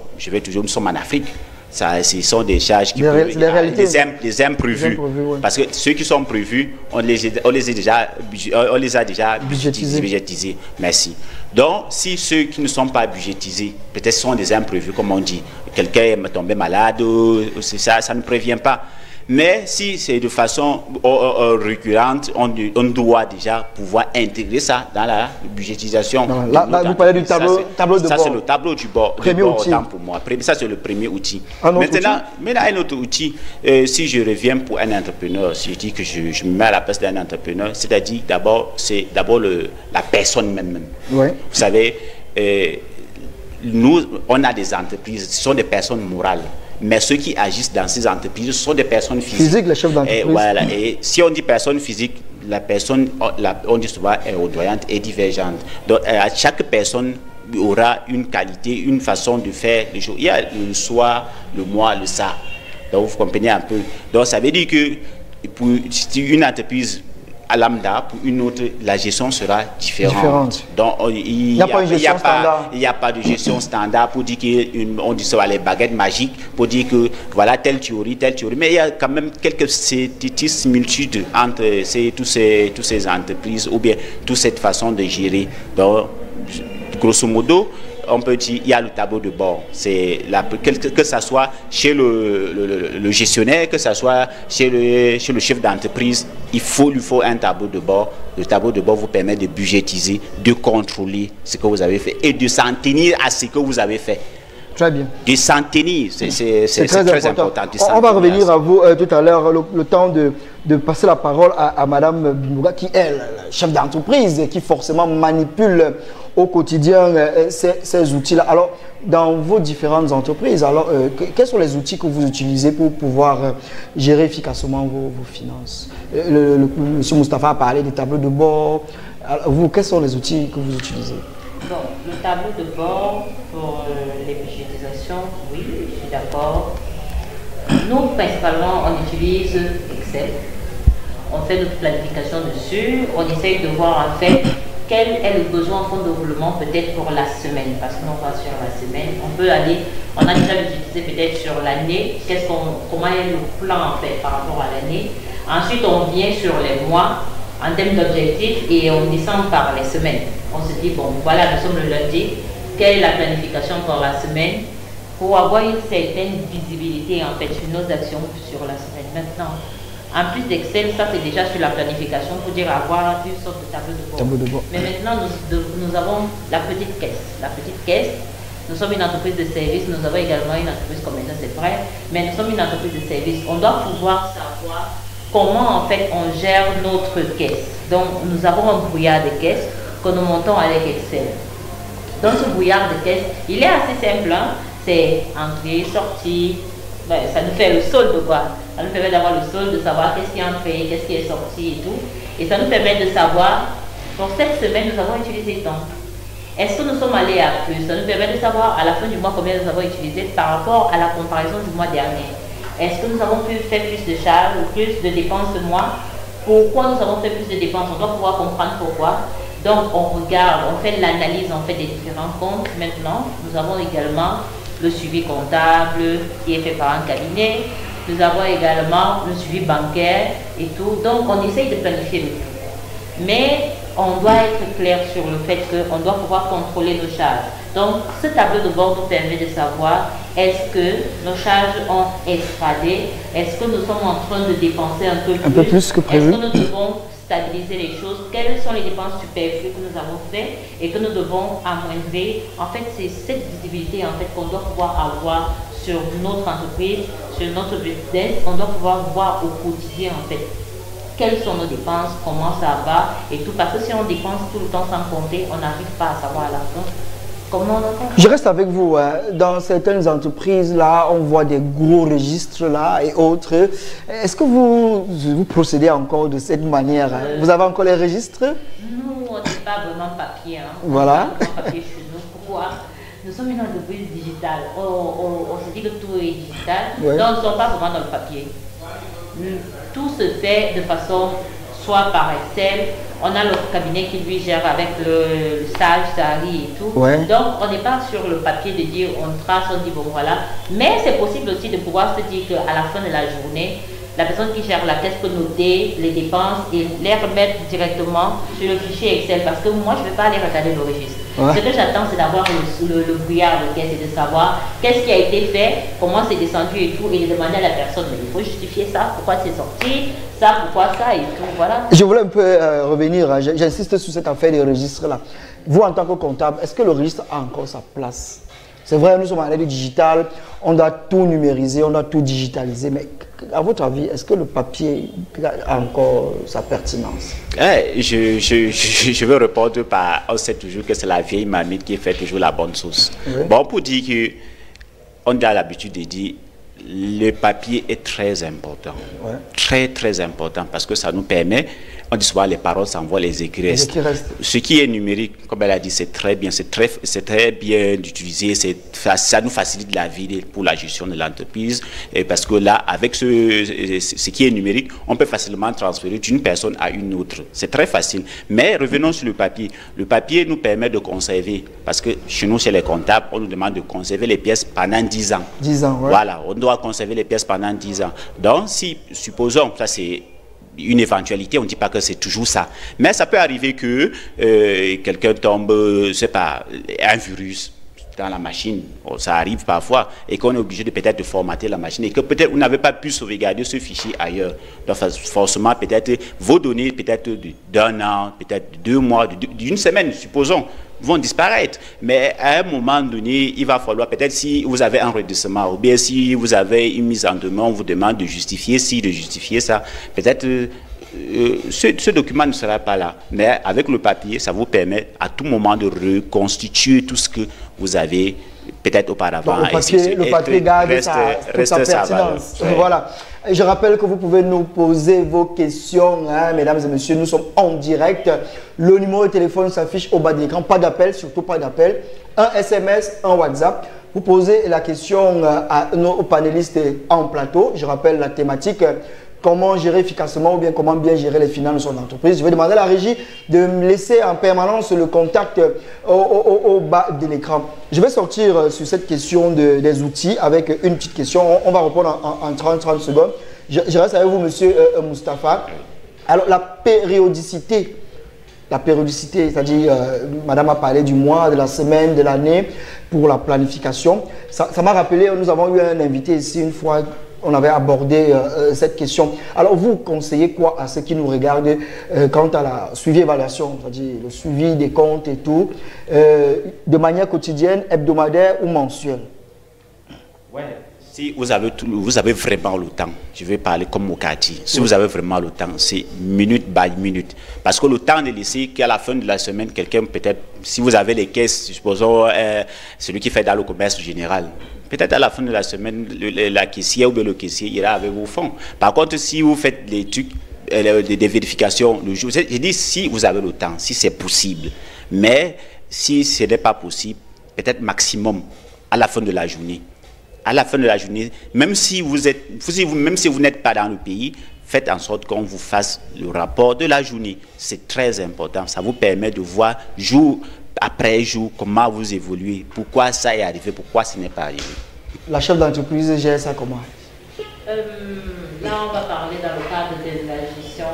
[SPEAKER 5] nous sommes en Afrique, ce sont des charges qui
[SPEAKER 1] les réalités.
[SPEAKER 5] Les imprévus. Ouais. Parce que ceux qui sont prévus, on les a déjà budgétisés. Merci. Donc, si ceux qui ne sont pas budgétisés, peut-être sont des imprévus, comme on dit, quelqu'un est tombé malade, ça ne prévient pas. Mais si c'est de façon récurrente, on doit déjà pouvoir intégrer ça dans la budgétisation.
[SPEAKER 1] Là, vous parlez du tableau de bord.
[SPEAKER 5] Ça, c'est le tableau du bord.
[SPEAKER 1] Premier outil.
[SPEAKER 5] Pour moi. Ça, c'est le premier outil. Maintenant, un autre outil, si je reviens pour un entrepreneur, si je dis que je me mets à la place d'un entrepreneur, c'est-à-dire c'est d'abord la personne même.
[SPEAKER 1] Oui.
[SPEAKER 5] Vous savez, nous, on a des entreprises, ce sont des personnes morales. Mais ceux qui agissent dans ces entreprises sont des personnes physiques.
[SPEAKER 1] Physique, les chefs d'entreprise.
[SPEAKER 5] Et si on dit personne physique, la personne, on dit souvent, est audoyante et divergente. Donc, chaque personne aura une qualité, une façon de faire les choses. Il y a le soi, le moi, le ça. Donc, vous comprenez un peu. Donc, ça veut dire que pour une entreprise à lambda, pour une autre, la gestion sera différente. Donc, il n'y a pas de gestion standard pour dire qu'on dit ça, les baguettes magiques, pour dire que voilà, telle théorie. Mais il y a quand même quelques petites similitudes entre toutes ces entreprises ou bien toute cette façon de gérer. Donc, grosso modo, on peut dire qu'il y a le tableau de bord. Que ce soit chez le gestionnaire, que ce soit chez le chef d'entreprise, il lui faut un tableau de bord. Le tableau de bord vous permet de budgétiser, de contrôler ce que vous avez fait et de s'en tenir à ce que vous avez fait.
[SPEAKER 1] Très bien.
[SPEAKER 5] De s'en tenir, c'est très important.
[SPEAKER 1] On va revenir à vous tout à l'heure, le temps de passer la parole à Madame Bimbouga, qui est chef d'entreprise et qui forcément manipule au quotidien ces outils-là. Alors, dans vos différentes entreprises, quels sont les outils que vous utilisez pour pouvoir gérer efficacement vos finances? Monsieur Moustapha a parlé des tableaux de bord. Alors, vous, quels sont les outils que vous utilisez?
[SPEAKER 4] Bon, le tableau de bord pour les budgétisations, oui, je suis d'accord. Nous, principalement, on utilise Excel. On fait notre planification dessus. On essaye de voir en fait quel est le besoin en fonds de roulement peut-être pour la semaine. Parce que nous, on va sur la semaine. On peut aller, on a déjà budgétisé peut-être sur l'année. Comment est le plan en fait par rapport à l'année. Ensuite, on vient sur les mois en termes d'objectifs et on descend par les semaines. On se dit, bon, voilà, nous sommes le lundi, quelle est la planification pour la semaine pour avoir une certaine visibilité en fait sur nos actions sur la semaine. Maintenant, en plus d'Excel, ça c'est déjà sur la planification pour dire avoir une sorte de tableau de bord. Mais maintenant, nous avons la petite caisse. La petite caisse, nous sommes une entreprise de service, nous avons également une entreprise commerciale, c'est vrai, mais nous sommes une entreprise de service. On doit pouvoir savoir comment en fait on gère notre caisse. Donc nous avons un brouillard de caisse que nous montons avec Excel. Dans ce brouillard de caisse, il est assez simple, hein? C'est entrée, sortie, ça nous fait le solde quoi. Ça nous permet d'avoir le solde, de savoir qu'est-ce qui est entré, qu'est-ce qui est sorti et tout. Et ça nous permet de savoir, pour cette semaine nous avons utilisé tant. Est-ce que nous sommes allés à plus? Ça nous permet de savoir à la fin du mois combien nous avons utilisé par rapport à la comparaison du mois dernier. Est-ce que nous avons pu faire plus de charges ou plus de dépenses ce mois? Pourquoi nous avons fait plus de dépenses? On doit pouvoir comprendre pourquoi. Donc on regarde, on fait l'analyse en fait des différents comptes. Maintenant, nous avons également le suivi comptable qui est fait par un cabinet. Nous avons également le suivi bancaire et tout. Donc on essaye de planifier le tout. Mais on doit être clair sur le fait qu'on doit pouvoir contrôler nos charges. Donc ce tableau de bord nous permet de savoir est-ce que nos charges ont estradé, est-ce que nous sommes en train de dépenser un peu plus
[SPEAKER 1] que prévu,
[SPEAKER 4] est-ce que nous devons stabiliser les choses, quelles sont les dépenses superflues que nous avons faites et que nous devons amoindrir. En fait, c'est cette visibilité en fait qu'on doit pouvoir avoir sur notre entreprise, sur notre business. On doit pouvoir voir au quotidien en fait quelles sont nos dépenses, comment ça va et tout. Parce que si on dépense tout le temps sans compter, on n'arrive pas à savoir à la fin comment on compte.
[SPEAKER 1] Je reste avec vous. Dans certaines entreprises, là, on voit des gros registres là et autres. Est-ce que vous procédez encore de cette manière? Vous avez encore les registres?
[SPEAKER 4] Nous, on n'est pas vraiment papier. Hein.
[SPEAKER 1] Voilà.
[SPEAKER 4] On n'est pas papier chez nous. Pourquoi? Nous sommes une entreprise digitale. On se dit que tout est digital. Ouais. Donc, nous ne sommes pas vraiment dans le papier. Tout se fait de façon soit par Excel. On a l'autre cabinet qui lui gère avec le stage, Sari et tout.
[SPEAKER 1] Ouais.
[SPEAKER 4] Donc, on n'est pas sur le papier de dire on trace, on dit bon voilà. Mais c'est possible aussi de pouvoir se dire qu'à la fin de la journée, la personne qui gère la caisse peut noter les dépenses et les remettre directement sur le fichier Excel. Parce que moi, je ne vais pas aller regarder le registre. Ouais. Ce que j'attends, c'est d'avoir le brouillard de caisse et de savoir qu'est-ce qui a été fait, comment c'est descendu et tout, et de demander à la personne, mais il faut justifier ça, pourquoi c'est sorti, ça, pourquoi ça et tout, voilà.
[SPEAKER 1] Je voulais un peu revenir, hein, j'insiste sur cette affaire des registres-là. Vous, en tant que comptable, est-ce que le registre a encore sa place? C'est vrai, nous sommes à l'ère du digital, on doit tout numériser, on doit tout digitaliser, mais à votre avis, est-ce que le papier a encore sa pertinence?
[SPEAKER 5] Je veux répondre par, on sait toujours que c'est la vieille marmite qui fait toujours la bonne sauce. Oui. Bon, pour dire que, on a l'habitude de dire, le papier est très important. Ouais. Très, très important, parce que ça nous permet, on dit souvent les paroles s'envoient, les écrits restent. Ce qui est numérique, comme elle a dit, c'est très bien, c'est très bien d'utiliser, ça nous facilite la vie pour la gestion de l'entreprise, parce que là, avec ce qui est numérique, on peut facilement transférer d'une personne à une autre. C'est très facile. Mais revenons sur le papier. Le papier nous permet de conserver, parce que chez nous, chez les comptables, on nous demande de conserver les pièces pendant 10 ans.
[SPEAKER 1] 10 ans, ouais.
[SPEAKER 5] Voilà, on doit conserver les pièces pendant 10 ans. Donc, si, supposons, ça c'est une éventualité, on ne dit pas que c'est toujours ça. Mais ça peut arriver que quelqu'un tombe, je sais pas, un virus dans la machine, ça arrive parfois, et qu'on est obligé de peut-être de formater la machine, et que peut-être vous n'avez pas pu sauvegarder ce fichier ailleurs. Donc forcément, peut-être vos données, peut-être d'un an, peut-être 2 mois, d'une semaine, supposons, vont disparaître. Mais à un moment donné, il va falloir, peut-être si vous avez un redressement, ou bien si vous avez une mise en demeure, on vous demande de justifier ça, peut-être ce document ne sera pas là. Mais avec le papier, ça vous permet à tout moment de reconstituer tout ce que vous avez peut-être auparavant.
[SPEAKER 1] Donc, le papier garde sa pertinence. Ouais. Voilà. Et je rappelle que vous pouvez nous poser vos questions, hein, mesdames et messieurs. Nous sommes en direct. Le numéro de téléphone s'affiche au bas de l'écran. Pas d'appel, surtout pas d'appel. Un SMS, un WhatsApp. Vous posez la question à nos panélistes en plateau. Je rappelle la thématique. Comment gérer efficacement ou bien comment bien gérer les finances de son entreprise. Je vais demander à la régie de me laisser en permanence le contact au bas de l'écran. Je vais sortir sur cette question des outils avec une petite question. On va répondre en 30 secondes. Je reste avec vous, monsieur Moustapha. Alors, la périodicité, c'est-à-dire, madame a parlé du mois, de la semaine, de l'année pour la planification. Ça m'a rappelé, nous avons eu un invité ici une fois. On avait abordé cette question. Alors, vous conseillez quoi à ceux qui nous regardent quant à la suivi-évaluation, c'est-à-dire le suivi des comptes et tout, de manière quotidienne, hebdomadaire ou mensuelle?
[SPEAKER 5] Ouais. Si vous avez vraiment le temps, je vais parler comme Mokati, si vous avez vraiment le temps, c'est minute by minute. Parce que le temps de laisser qu'à la fin de la semaine, quelqu'un peut-être, si vous avez les caisses, supposons celui qui fait dans le commerce général, peut-être à la fin de la semaine, la caissière ou bien le caissier ira avec vos fonds. Par contre, si vous faites des trucs, des vérifications le jour, je dis si vous avez le temps, si c'est possible. Mais si ce n'est pas possible, peut-être maximum à la fin de la journée. À la fin de la journée, même si vous n'êtes pas dans le pays, faites en sorte qu'on vous fasse le rapport de la journée. C'est très important. Ça vous permet de voir jour après jour comment vous évoluez, pourquoi ça est arrivé, pourquoi ce n'est pas arrivé.
[SPEAKER 1] La chef d'entreprise gère ça comment?
[SPEAKER 4] Là, on va parler dans le cadre de la gestion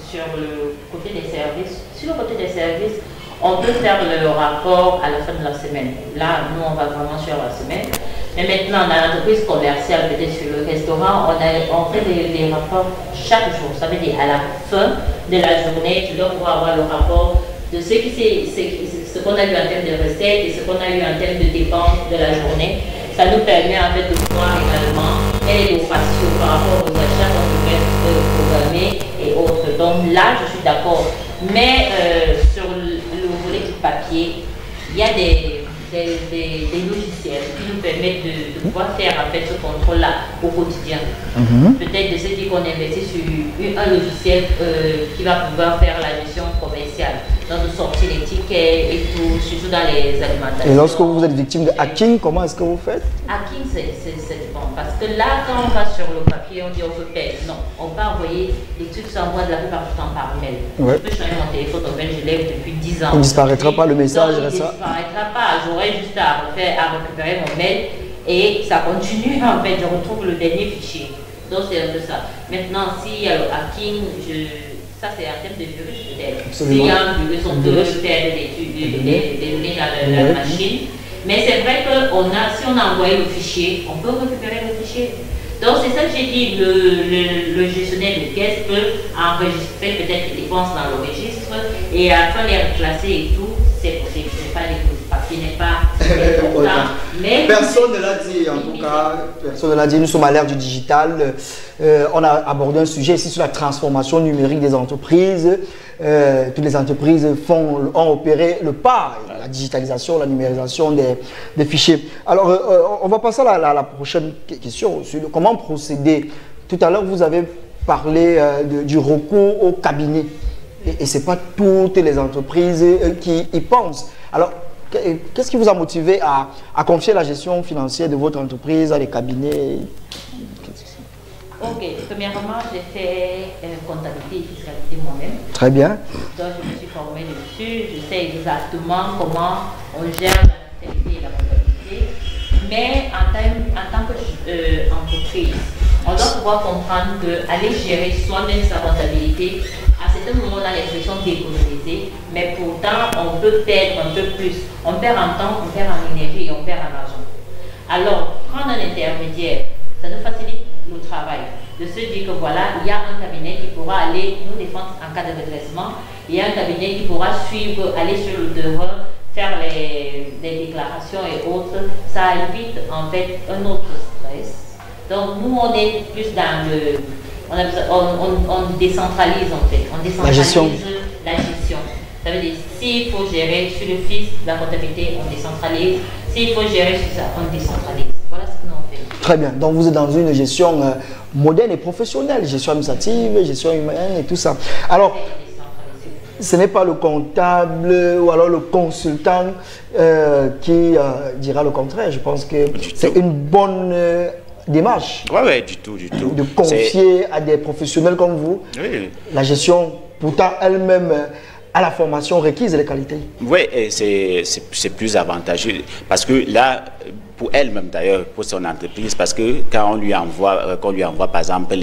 [SPEAKER 4] sur le côté des services. Sur le côté des services, on peut faire le rapport à la fin de la semaine. Là, nous, on va vraiment sur la semaine. Mais maintenant, dans l'entreprise commerciale, peut-être sur le restaurant, on fait des rapports chaque jour. Ça veut dire à la fin de la journée, tu dois pouvoir avoir le rapport de ce qu'on a eu en termes de recettes et ce qu'on a eu en termes de dépenses de la journée. Ça nous permet en fait de voir également quel est le ratio par rapport aux achats qu'on peut programmer et autres. Donc là, je suis d'accord. Mais sur le volet du papier, il y a des logiciels qui nous permettent de pouvoir faire en fait ce contrôle-là au quotidien. Peut-être de se dire qu'on investit sur un logiciel qui va pouvoir faire la gestion commerciale, donc de sortir les tickets et tout, surtout dans les alimentations.
[SPEAKER 1] Et lorsque vous êtes victime de hacking, comment est-ce que vous faites?
[SPEAKER 4] Hacking, c'est bon. Parce que là, quand on va sur le papier, on dit on peut payer. Non, on va envoyer les trucs s'envoient de la plupart du temps par mail.
[SPEAKER 1] Ouais.
[SPEAKER 4] Je peux changer mon téléphone au mail, je l'ai depuis 10 ans.
[SPEAKER 1] Il ne disparaîtra pas le message,
[SPEAKER 4] il ne disparaîtra pas. J'aurai juste à récupérer mon mail et ça continue. En fait, je retrouve le dernier fichier. Donc c'est un peu ça. Maintenant, s'il y a le hacking, ça c'est un thème de virus peut-être. S'il y a un virus, on peut faire des données dans la machine. Mais c'est vrai que si on a envoyé le fichier, on peut récupérer le fichier. Donc c'est ça que j'ai dit, le gestionnaire de caisse peut enregistrer peut-être les dépenses dans le registre et après les reclasser et tout, c'est possible. Ce n'est pas des papiers, n'est pas important. Mais
[SPEAKER 1] personne ne l'a dit, en tout cas, personne ne l'a dit. Nous sommes à l'ère du digital. On a abordé un sujet ici sur la transformation numérique des entreprises. Toutes les entreprises ont opéré le pas, la digitalisation, la numérisation des fichiers. Alors, on va passer à la prochaine question sur comment procéder. Tout à l'heure, vous avez parlé du recours au cabinet. Et ce n'est pas toutes les entreprises qui y pensent. Alors, qu'est-ce qui vous a motivé à confier la gestion financière de votre entreprise à des cabinets?
[SPEAKER 4] Ok, premièrement, j'ai fait comptabilité et fiscalité moi-même.
[SPEAKER 1] Très bien.
[SPEAKER 4] Donc, je me suis formée dessus. Je sais exactement comment on gère la fiscalité et la comptabilité. Mais en tant qu'entreprise, on doit pouvoir comprendre qu'aller gérer soi-même sa comptabilité, à certains moments, on a l'impression d'économiser, mais pourtant, on peut perdre un peu plus. On perd en temps, on perd en énergie et on perd en argent. Alors, prendre un intermédiaire, ça nous facilite le travail. De se dire que voilà, il y a un cabinet qui pourra aller nous défendre en cas de redressement, il y a un cabinet qui pourra suivre, aller sur le terrain, faire les déclarations et autres. Ça évite en fait un autre stress. Donc nous, on est plus dans le... On décentralise en fait. On décentralise la gestion. Ça veut dire, s'il faut gérer sur le fisc, la comptabilité, on décentralise. S'il faut gérer sur ça, on décentralise. Voilà ce que nous on fait.
[SPEAKER 1] Très bien. Donc vous êtes dans une gestion moderne et professionnelle, gestion administrative, gestion humaine et tout ça. Alors, ce n'est pas le comptable ou alors le consultant qui dira le contraire. Je pense que c'est une bonne démarche.
[SPEAKER 5] Oui, du tout.
[SPEAKER 1] De confier à des professionnels comme vous la gestion, pourtant elle-même à la formation requise et les qualités.
[SPEAKER 5] Oui, c'est plus avantageux parce que là, pour elle-même d'ailleurs, pour son entreprise, parce que quand on lui envoie par exemple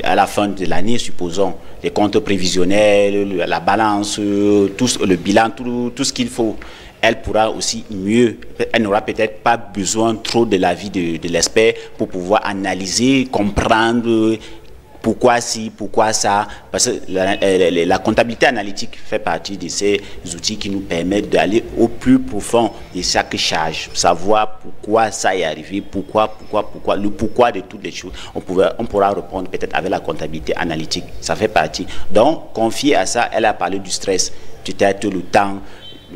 [SPEAKER 5] à la fin de l'année, supposons, les comptes prévisionnels, la balance, le bilan, tout ce qu'il faut, elle pourra aussi mieux, elle n'aura peut-être pas besoin trop de l'avis de l'expert pour pouvoir analyser, comprendre pourquoi si, pourquoi ça, parce que la comptabilité analytique fait partie de ces outils qui nous permettent d'aller au plus profond de chaque charge, savoir pourquoi ça est arrivé, pourquoi, le pourquoi de toutes les choses. On pourra répondre peut-être avec la comptabilité analytique, ça fait partie. Donc, confier à ça, elle a parlé du stress, peut-être le temps.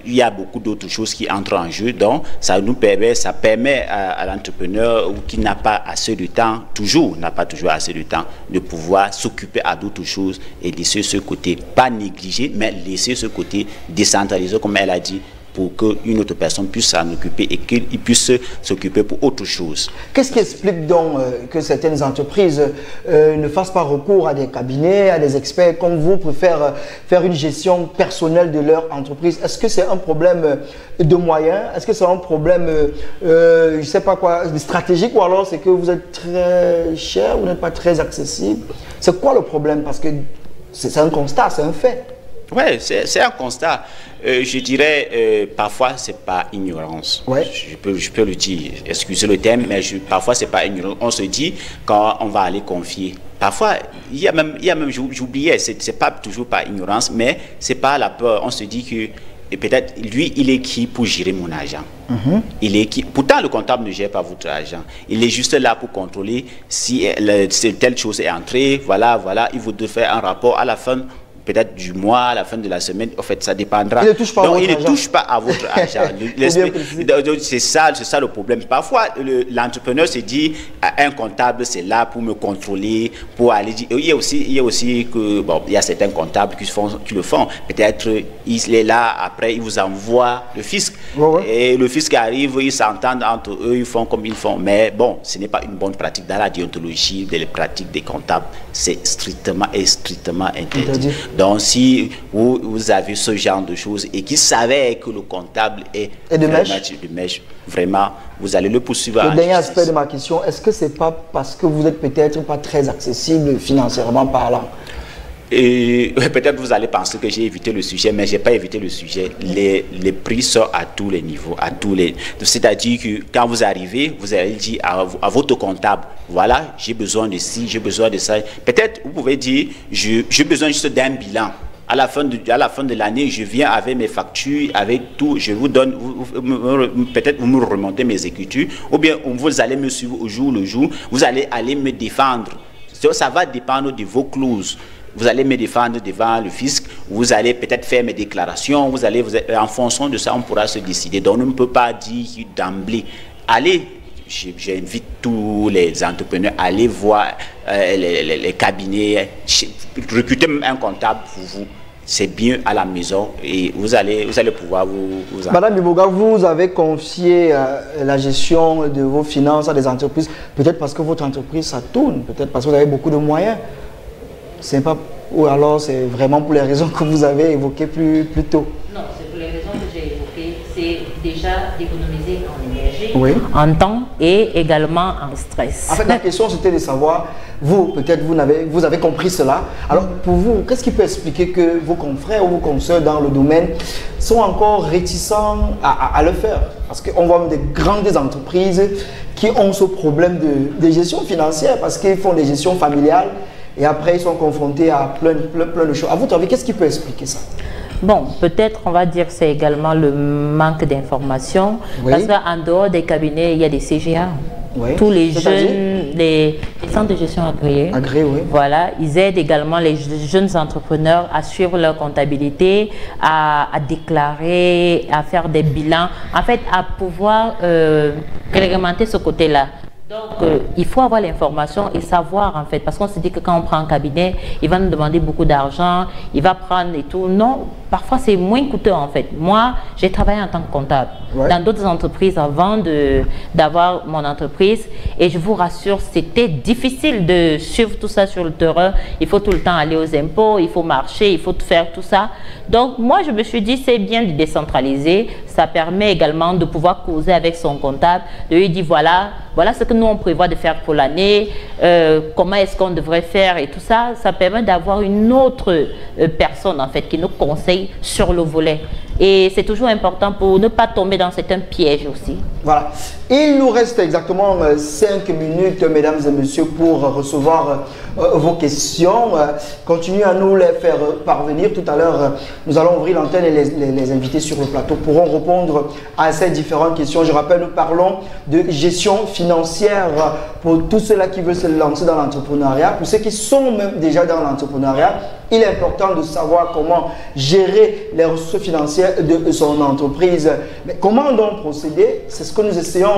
[SPEAKER 5] Il y a beaucoup d'autres choses qui entrent en jeu, donc ça permet à l'entrepreneur qui n'a pas assez de temps, n'a pas toujours assez de temps, de pouvoir s'occuper à d'autres choses et laisser ce côté, pas négliger, mais laisser ce côté décentralisé, comme elle a dit, pour qu'une autre personne puisse s'en occuper et qu'il puisse s'occuper pour autre chose.
[SPEAKER 1] Qu'est-ce qui explique donc que certaines entreprises ne fassent pas recours à des cabinets, à des experts comme vous, préfèrent faire une gestion personnelle de leur entreprise? Est-ce que c'est un problème de moyens? Est-ce que c'est un problème, je ne sais pas quoi, stratégique, ou alors c'est que vous êtes très cher, vous n'êtes pas très accessible? C'est quoi le problème? Parce que c'est un constat, c'est un fait.
[SPEAKER 5] Oui, c'est un constat. Je dirais, parfois, ce n'est pas ignorance.
[SPEAKER 1] Ouais.
[SPEAKER 5] Je peux le dire, excusez le terme, mais parfois, ce n'est pas ignorance. On se dit, quand on va aller confier, parfois, il y a même j'oubliais, ce n'est pas toujours par ignorance, mais c'est pas la peur. On se dit que peut-être, lui, il est qui pour gérer mon argent? Il est qui? Pourtant, le comptable ne gère pas votre argent. Il est juste là pour contrôler si telle chose est entrée. Voilà, il vous devez faire un rapport à la fin. peut-être du mois, à la fin de la semaine, en fait, ça dépendra.
[SPEAKER 1] Il ne touche pas à votre argent.
[SPEAKER 5] Il ne touche pas à votre argent. C'est ça le problème. Parfois, l'entrepreneur se dit, un comptable, c'est là pour me contrôler, pour aller dire. Il y a aussi que, bon, il y a certains comptables qui le font. Peut-être, il est là, après, il vous envoie le fisc. Et le fisc arrive, ils s'entendent entre eux, ils font comme ils font. Mais bon, ce n'est pas une bonne pratique. Dans la déontologie, des pratiques des comptables, c'est strictement interdit. Donc, si vous avez ce genre de choses et qui savait que le comptable est de mèche, vraiment, vous allez le poursuivre.
[SPEAKER 1] Le dernier aspect de ma question, est-ce que ce n'est pas parce que vous êtes peut-être pas très accessible financièrement parlant?
[SPEAKER 5] Et peut-être vous allez penser que j'ai évité le sujet, mais je n'ai pas évité le sujet. Les prix sont à tous les niveaux, c'est-à-dire que quand vous arrivez, vous allez dire à votre comptable, voilà, j'ai besoin de ci, j'ai besoin de ça. Peut-être vous pouvez dire, j'ai besoin juste d'un bilan. À la fin de l'année, je viens avec mes factures, avec tout, je vous donne, peut-être vous me remontez mes écritures, ou bien vous allez me suivre au jour le jour, vous allez aller me défendre. Ça va dépendre de vos clauses. Vous allez me défendre devant le fisc, vous allez peut-être faire mes déclarations, en fonction de ça, on pourra se décider. Donc, on ne peut pas dire d'emblée, allez, j'invite tous les entrepreneurs à aller voir les cabinets, recruter un comptable pour vous. C'est bien à la maison et vous allez pouvoir vous
[SPEAKER 1] Madame Bimoga, vous avez confié la gestion de vos finances à des entreprises, peut-être parce que votre entreprise, ça tourne, peut-être parce que vous avez beaucoup de moyens. C'est pas, ou alors c'est vraiment pour les raisons que vous avez évoquées plus tôt?
[SPEAKER 4] Non, c'est pour les raisons que j'ai évoquées. C'est déjà d'économiser en énergie, en temps et également en stress.
[SPEAKER 1] En fait, la question c'était de savoir, vous, peut-être vous avez compris cela. Alors pour vous, qu'est-ce qui peut expliquer que vos confrères ou vos consoeurs dans le domaine sont encore réticents à le faire? Parce qu'on voit des grandes entreprises qui ont ce problème de gestion financière parce qu'ils font des gestions familiales. Et après, ils sont confrontés à plein de choses. À votre avis, qu'est-ce qui peut expliquer ça?
[SPEAKER 4] Bon, peut-être, on va dire, c'est également le manque d'informations. Parce qu'en dehors des cabinets, il y a des CGA. Tous les jeunes, les centres de gestion agréés. Voilà, ils aident également les jeunes entrepreneurs à suivre leur comptabilité, à déclarer, à faire des bilans. En fait, à pouvoir réglementer ce côté-là. Donc, il faut avoir l'information et savoir en fait, parce qu'on se dit que quand on prend un cabinet, il va nous demander beaucoup d'argent, il va prendre et tout. Non, parfois c'est moins coûteux en fait. Moi, j'ai travaillé en tant que comptable dans d'autres entreprises avant d'avoir mon entreprise et je vous rassure, c'était difficile de suivre tout ça sur le terrain. Il faut tout le temps aller aux impôts, il faut marcher, il faut faire tout ça. Donc, moi, je me suis dit, c'est bien de décentraliser. Ça permet également de pouvoir causer avec son comptable, de lui dire, voilà ce que nous on prévoit de faire pour l'année, comment est-ce qu'on devrait faire et tout ça. Ça permet d'avoir une autre personne en fait qui nous conseille sur le volet. Et c'est toujours important pour ne pas tomber dans certains pièges aussi. Voilà.
[SPEAKER 1] Il nous reste exactement 5 minutes, mesdames et messieurs, pour recevoir vos questions. Continuez à nous les faire parvenir. Tout à l'heure, nous allons ouvrir l'antenne et les invités sur le plateau pourront répondre à ces différentes questions. Je rappelle, nous parlons de gestion financière pour tous ceux-là qui veulent se lancer dans l'entrepreneuriat. Pour ceux qui sont même déjà dans l'entrepreneuriat, il est important de savoir comment gérer les ressources financières de son entreprise. Mais comment donc procéder? C'est ce que nous essayons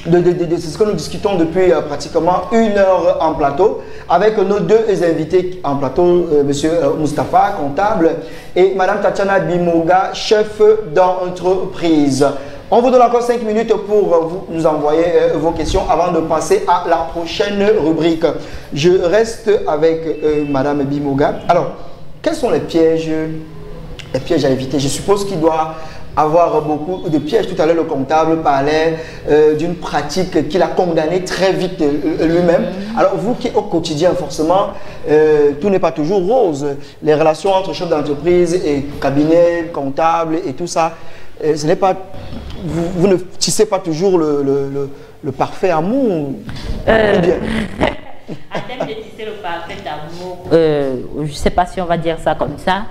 [SPEAKER 1] c'est ce que nous discutons depuis pratiquement 1 heure en plateau avec nos 2 invités en plateau, monsieur Moustapha, comptable, et madame Tatiana Bimoga, chef d'entreprise. On vous donne encore 5 minutes pour nous envoyer vos questions avant de passer à la prochaine rubrique. Je reste avec madame Bimoga. Alors, quels sont les pièges à éviter? Je suppose qu'il doit avoir beaucoup de pièges. Tout à l'heure, le comptable parlait d'une pratique qu'il a condamnée très vite lui-même. Alors, vous qui au quotidien, forcément, tout n'est pas toujours rose. Les relations entre chefs d'entreprise et cabinet, comptable et tout ça, ce n'est pas... Vous ne tissez pas toujours le parfait amour.
[SPEAKER 4] En termes de tisser le parfait amour, je ne sais pas si on va dire ça comme ça.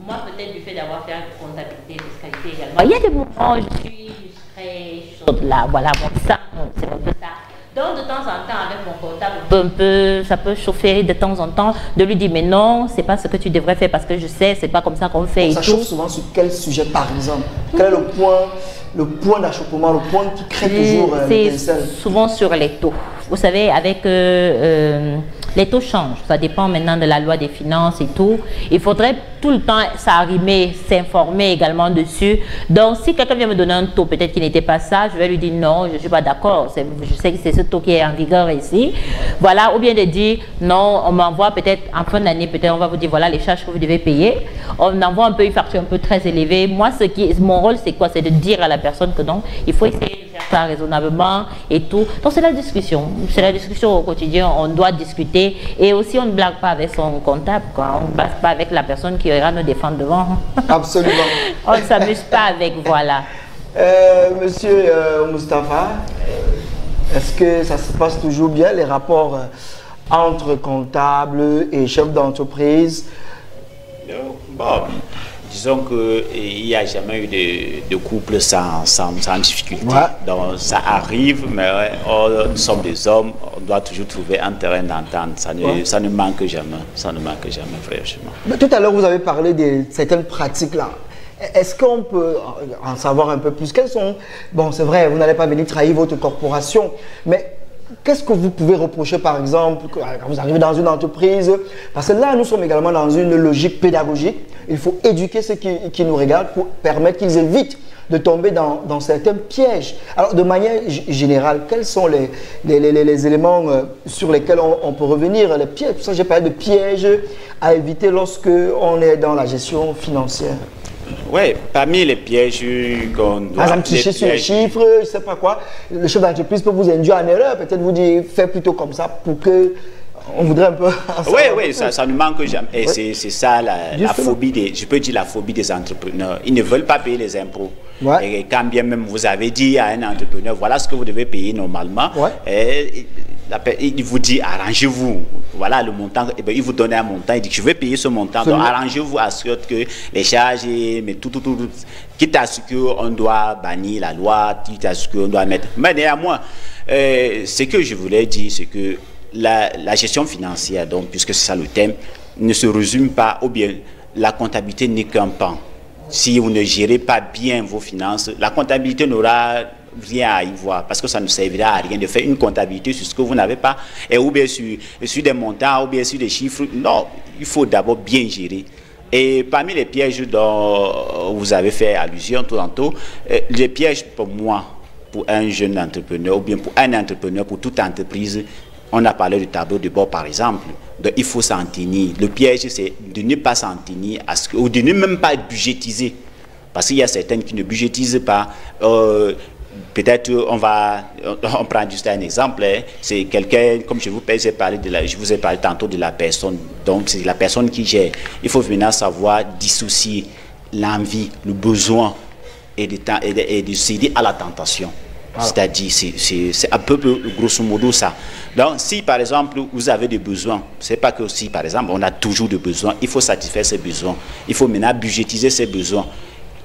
[SPEAKER 4] Moi, peut-être du fait d'avoir fait une comptabilité et fiscalité également, il y a des moments où je suis très chaude là, voilà, bon, ça, c'est un peu ça. Donc, de temps en temps, avec mon comptable, ça peut chauffer de temps en temps, de lui dire, mais non, c'est pas ce que tu devrais faire parce que je sais, c'est pas comme ça qu'on fait.
[SPEAKER 1] Ça chauffe souvent sur quel sujet, par exemple? Quel est le point d'achoppement, le point qui crée toujours
[SPEAKER 4] l'étincelle? C'est souvent sur les taux. Vous savez, avec les taux changent. Ça dépend maintenant de la loi des finances et tout. Il faudrait tout le temps s'arrimer, s'informer également dessus. Donc, si quelqu'un vient me donner un taux, peut-être qu'il n'était pas ça, je vais lui dire non, je ne suis pas d'accord. Je sais que c'est ce taux qui est en vigueur ici. Voilà, ou bien de dire non, on m'envoie peut-être en fin d'année, peut-être on va vous dire voilà les charges que vous devez payer. On envoie un peu une facture un peu très élevée. Moi, mon rôle, c'est quoi? C'est de dire à la personne que non, il faut essayer de faire ça raisonnablement et tout. Donc, c'est la discussion. C'est la discussion au quotidien. On doit discuter. Et aussi, on ne blague pas avec son comptable, quoi. On ne blague pas avec la personne qui ira nous défendre devant.
[SPEAKER 1] Absolument.
[SPEAKER 4] On ne s'amuse pas avec, voilà.
[SPEAKER 1] Monsieur Moustapha, est-ce que ça se passe toujours bien, les rapports entre comptables et chefs d'entreprise?
[SPEAKER 5] Bon, disons qu'il n'y a jamais eu de couple sans difficulté. Ouais. Donc ça arrive, mais nous sommes des hommes, on doit toujours trouver un terrain d'entente. Ça ne manque jamais. Ça ne manque jamais, franchement.
[SPEAKER 1] Mais tout à l'heure, vous avez parlé de certaines pratiques-là. Est-ce qu'on peut en savoir un peu plus? Quelles sont... Bon, c'est vrai, vous n'allez pas venir trahir votre corporation, mais qu'est-ce que vous pouvez reprocher, par exemple, quand vous arrivez dans une entreprise? Parce que là, nous sommes également dans une logique pédagogique. Il faut éduquer ceux qui nous regardent pour permettre qu'ils évitent de tomber dans certains pièges. Alors, de manière générale, quels sont les éléments sur lesquels on peut revenir? Les pièges, pour ça, j'ai parlé de pièges à éviter lorsque on est dans la gestion financière.
[SPEAKER 5] Oui, parmi les pièges qu'on doit...
[SPEAKER 1] Par exemple, tricher sur les chiffres, je ne sais pas quoi. Le chef d'entreprise peut vous induire en erreur. Peut-être vous dire, fais plutôt comme ça pour que... On voudrait un peu...
[SPEAKER 5] Oui, ça ne manque jamais. Et c'est ça la phobie je peux dire la phobie des entrepreneurs. Ils ne veulent pas payer les impôts. Ouais. Et quand bien même vous avez dit à un entrepreneur, voilà ce que vous devez payer normalement, il vous dit, arrangez-vous. Voilà le montant. Et bien, il vous donne un montant. Il dit, je vais payer ce montant. Donc, arrangez-vous à ce que les charges, mais tout. Quitte à ce qu'on doit bannir la loi, quitte à ce qu'on doit mettre. Mais néanmoins, ce que je voulais dire, c'est que la gestion financière, donc, puisque c'est ça le thème, ne se résume pas, ou bien la comptabilité n'est qu'un pan. Si vous ne gérez pas bien vos finances, la comptabilité n'aura rien à y voir, parce que ça ne servira à rien de faire une comptabilité sur ce que vous n'avez pas, et ou bien sur des montants, ou bien sur des chiffres. Non, il faut d'abord bien gérer. Et parmi les pièges dont vous avez fait allusion tout tantôt, les pièges pour moi, pour un jeune entrepreneur, ou bien pour un entrepreneur, pour toute entreprise, on a parlé du tableau de bord par exemple. Donc il faut s'en tenir. Le piège, c'est de ne pas s'en tenir ou de ne même pas budgétiser. Parce qu'il y a certaines qui ne budgétisent pas. Peut-être on prend juste un exemple. C'est quelqu'un, comme je vous ai parlé tantôt de la personne. Donc c'est la personne qui gère. Il faut maintenant savoir dissocier l'envie, le besoin et de céder à la tentation. C'est-à-dire, c'est un peu grosso modo ça. Donc, si par exemple, vous avez des besoins, c'est pas que si par exemple, on a toujours des besoins, il faut satisfaire ces besoins. Il faut maintenant budgétiser ces besoins.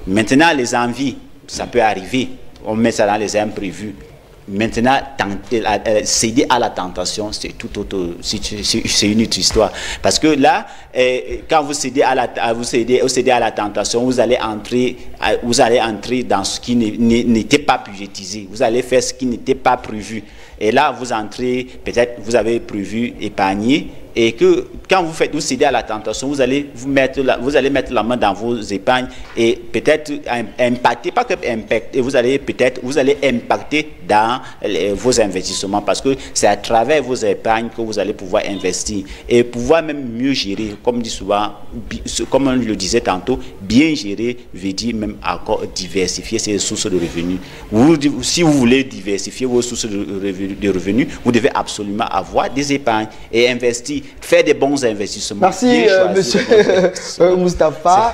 [SPEAKER 5] Maintenant, les envies, ça peut arriver. On met ça dans les imprévus. Maintenant, céder à la tentation, c'est tout autre, c'est une autre histoire. Parce que là, quand vous cédez à la tentation, vous allez entrer dans ce qui n'était pas budgétisé. Vous allez faire ce qui n'était pas prévu. Et là, vous entrez, peut-être vous avez prévu épargner, et que quand vous cédez à la tentation, vous allez mettre la main dans vos épargnes et peut-être impacter, pas que impacter, vous allez impacter dans vos investissements, parce que c'est à travers vos épargnes que vous allez pouvoir investir et pouvoir même mieux gérer, comme dit souvent, comme on le disait tantôt, bien gérer veut dire même encore diversifier ses sources de revenus. Si vous voulez diversifier vos sources de revenus, vous devez absolument avoir des épargnes et investir. Faire des bons investissements.
[SPEAKER 1] Merci, monsieur Moustapha.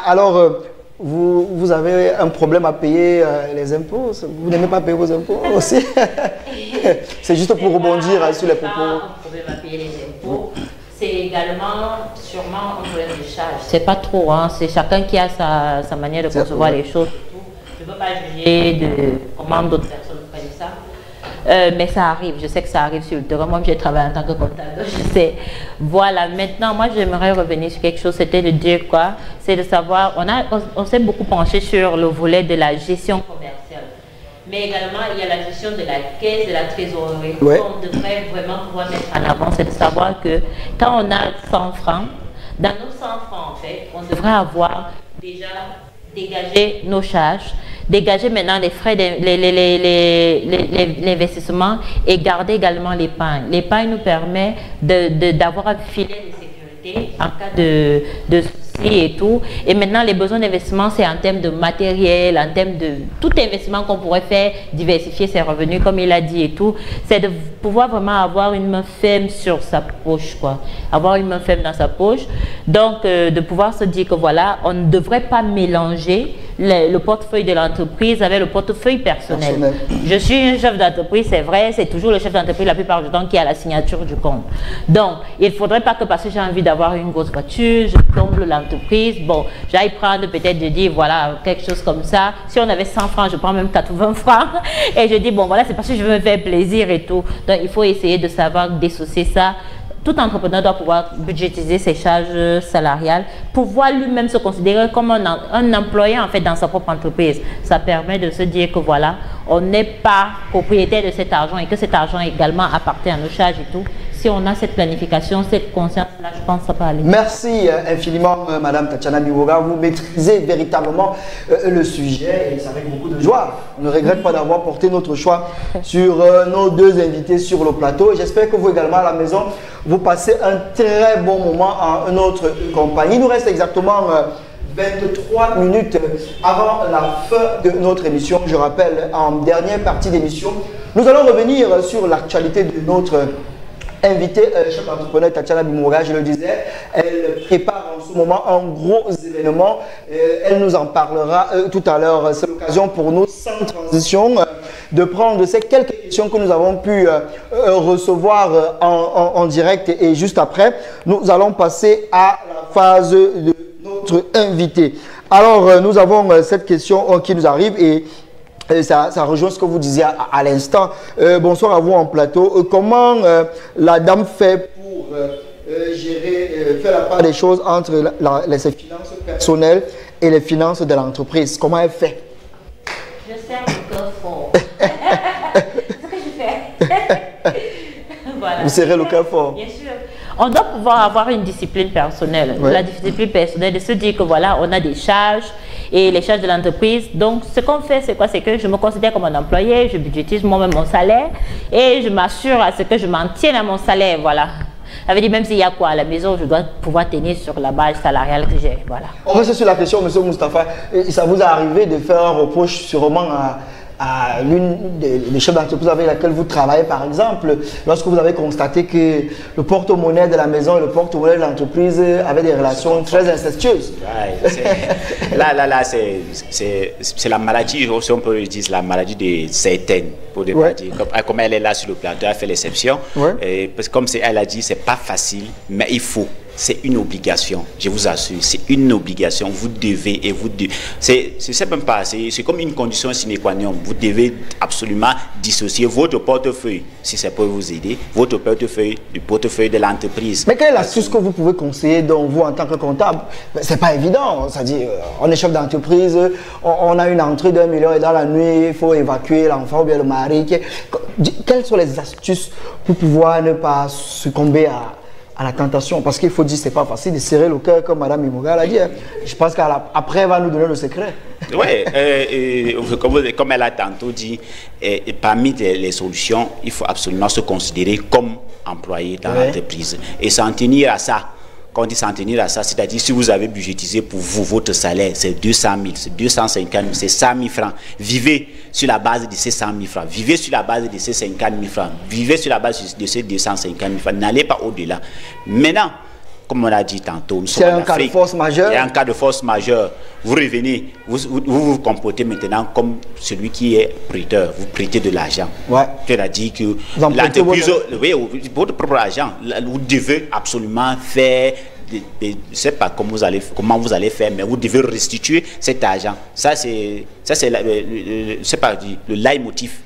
[SPEAKER 1] Alors, vous avez un problème à payer les impôts? Vous n'aimez pas payer vos impôts aussi? C'est juste pour rebondir sur les propos.
[SPEAKER 4] Un problème à payer les impôts, c'est également sûrement un problème de charge. C'est pas trop, hein? C'est chacun qui a sa manière de concevoir les choses. Je ne veux pas juger de comment d'autres personnes prennent ça. mais ça arrive, je sais que ça arrive sur le terrain. Moi, j'ai travaillé en tant que comptable, je sais. Voilà, maintenant, moi, j'aimerais revenir sur quelque chose, c'était de dire quoi? C'est de savoir, on s'est beaucoup penché sur le volet de la gestion commerciale. Mais également, il y a la gestion de la caisse, de la trésorerie.
[SPEAKER 1] Ouais.
[SPEAKER 4] On devrait vraiment pouvoir mettre en avant, c'est de savoir que quand on a 100 francs, dans nos 100 francs, en fait, on devrait avoir déjà dégagé nos charges, dégager maintenant les frais, l'investissement et garder également l'épargne. L'épargne nous permet d'avoir un filet de sécurité en cas de soucis et tout. Et maintenant, les besoins d'investissement, c'est en termes de matériel, en termes de tout investissement qu'on pourrait faire, diversifier ses revenus, comme il a dit et tout. C'est de pouvoir vraiment avoir une main ferme sur sa poche, quoi. Avoir une main ferme dans sa poche. Donc, de pouvoir se dire que voilà, on ne devrait pas mélanger le portefeuille de l'entreprise avec le portefeuille personnel. Je suis un chef d'entreprise, c'est vrai, c'est toujours le chef d'entreprise la plupart du temps qui a la signature du compte. Donc, il ne faudrait pas que parce que j'ai envie d'avoir une grosse voiture, je tombe l'entreprise, bon, j'aille prendre peut-être de dire, voilà, quelque chose comme ça. Si on avait 100 francs, je prends même 80 francs et je dis, bon, voilà, c'est parce que je veux me faire plaisir et tout. Donc, il faut essayer de savoir dissocier ça. Tout entrepreneur doit pouvoir budgétiser ses charges salariales, pouvoir lui-même se considérer comme un employé en fait dans sa propre entreprise. Ça permet de se dire que voilà, on n'est pas propriétaire de cet argent et que cet argent également appartient à nos charges et tout. Si on a cette planification, cette conscience-là, je pense que ça peut aller.
[SPEAKER 1] Merci infiniment, Madame Tatiana Biwoga. Vous maîtrisez véritablement le sujet et c'est avec beaucoup de joie. On ne regrette pas d'avoir porté notre choix sur nos deux invités sur le plateau. J'espère que vous également à la maison, vous passez un très bon moment en notre compagnie. Il nous reste exactement 23 minutes avant la fin de notre émission. Je rappelle, en dernière partie d'émission, nous allons revenir sur l'actualité de notre invité, chef entrepreneur Tatiana Biwoga, je le disais. Elle prépare en ce moment un gros événement. Elle nous en parlera tout à l'heure. C'est l'occasion pour nous, sans transition, de prendre ces quelques questions que nous avons pu recevoir en direct. Et juste après, nous allons passer à la phase de notre invité. Alors, nous avons cette question qui nous arrive et ça rejoint ce que vous disiez à l'instant. Bonsoir à vous en plateau. Comment la dame fait pour gérer, faire la part des choses entre ses finances personnelles et les finances de l'entreprise? Comment elle fait?
[SPEAKER 4] Je sers le cœur fort. C'est ce que je fais. Voilà.
[SPEAKER 1] Vous serrez le cœur fort.
[SPEAKER 4] Bien sûr. On doit pouvoir avoir une discipline personnelle. Ouais. La discipline personnelle, de se dire que voilà, on a des charges et les charges de l'entreprise. Donc, ce qu'on fait, c'est quoi? C'est que je me considère comme un employé, je budgétise moi-même mon salaire et je m'assure à ce que je m'en tienne à mon salaire. Voilà. Ça veut dire même s'il y a quoi à la maison, je dois pouvoir tenir sur la base salariale que j'ai. Voilà.
[SPEAKER 1] On reste sur la question, M. Moustapha. Ça vous est arrivé de faire un reproche sûrement à l'une des chefs d'entreprise avec laquelle vous travaillez, par exemple, lorsque vous avez constaté que le porte-monnaie de la maison et le porte-monnaie de l'entreprise avaient des relations très incestueuses?
[SPEAKER 5] Ouais, là, c'est la maladie, si on peut dire, la maladie de certaines, pour ne pas dire. Comme elle est là sur le plateau, elle a fait l'exception. Ouais. Parce que comme elle a dit, c'est pas facile, mais il faut. C'est une obligation, je vous assure, c'est une obligation. Vous devez et vous devez. C'est même pas, c'est comme une condition sine qua non. Vous devez absolument dissocier votre portefeuille, si ça peut vous aider, votre portefeuille du portefeuille de l'entreprise.
[SPEAKER 1] Mais quelle est l'astuce que vous pouvez conseiller, donc vous en tant que comptable? C'est pas évident, c'est-à-dire, on est chef d'entreprise, on a une entrée d'1 million et dans la nuit, il faut évacuer l'enfant ou bien le mari. Quelles sont les astuces pour pouvoir ne pas succomber à la tentation? Parce qu'il faut dire, c'est pas facile de serrer le cœur comme Mme Biwoga l'a dit. Je pense qu'après, elle va nous donner le secret.
[SPEAKER 5] Oui, comme elle a tantôt dit, parmi les solutions, il faut absolument se considérer comme employé dans l'entreprise et s'en tenir à ça. Quand on dit s'en tenir à ça, c'est-à-dire si vous avez budgétisé pour vous, votre salaire, c'est 200 000, c'est 250 000, c'est 100 000 francs. Vivez sur la base de ces 100 000 francs. Vivez sur la base de ces 50 000 francs. Vivez sur la base de ces 250 000 francs. N'allez pas au-delà. Maintenant, comme on l'a dit tantôt, nous sommes en Afrique. Il y a un cas de force majeure. Il y a un cas de force majeure. Vous revenez, vous comportez maintenant comme celui qui est prêteur. Vous prêtez de l'argent. Ouais. C'est-à-dire que l'entreprise, votre propre argent, vous devez absolument faire, je ne sais pas comment vous allez faire, mais vous devez restituer cet argent. Ça, c'est le leitmotiv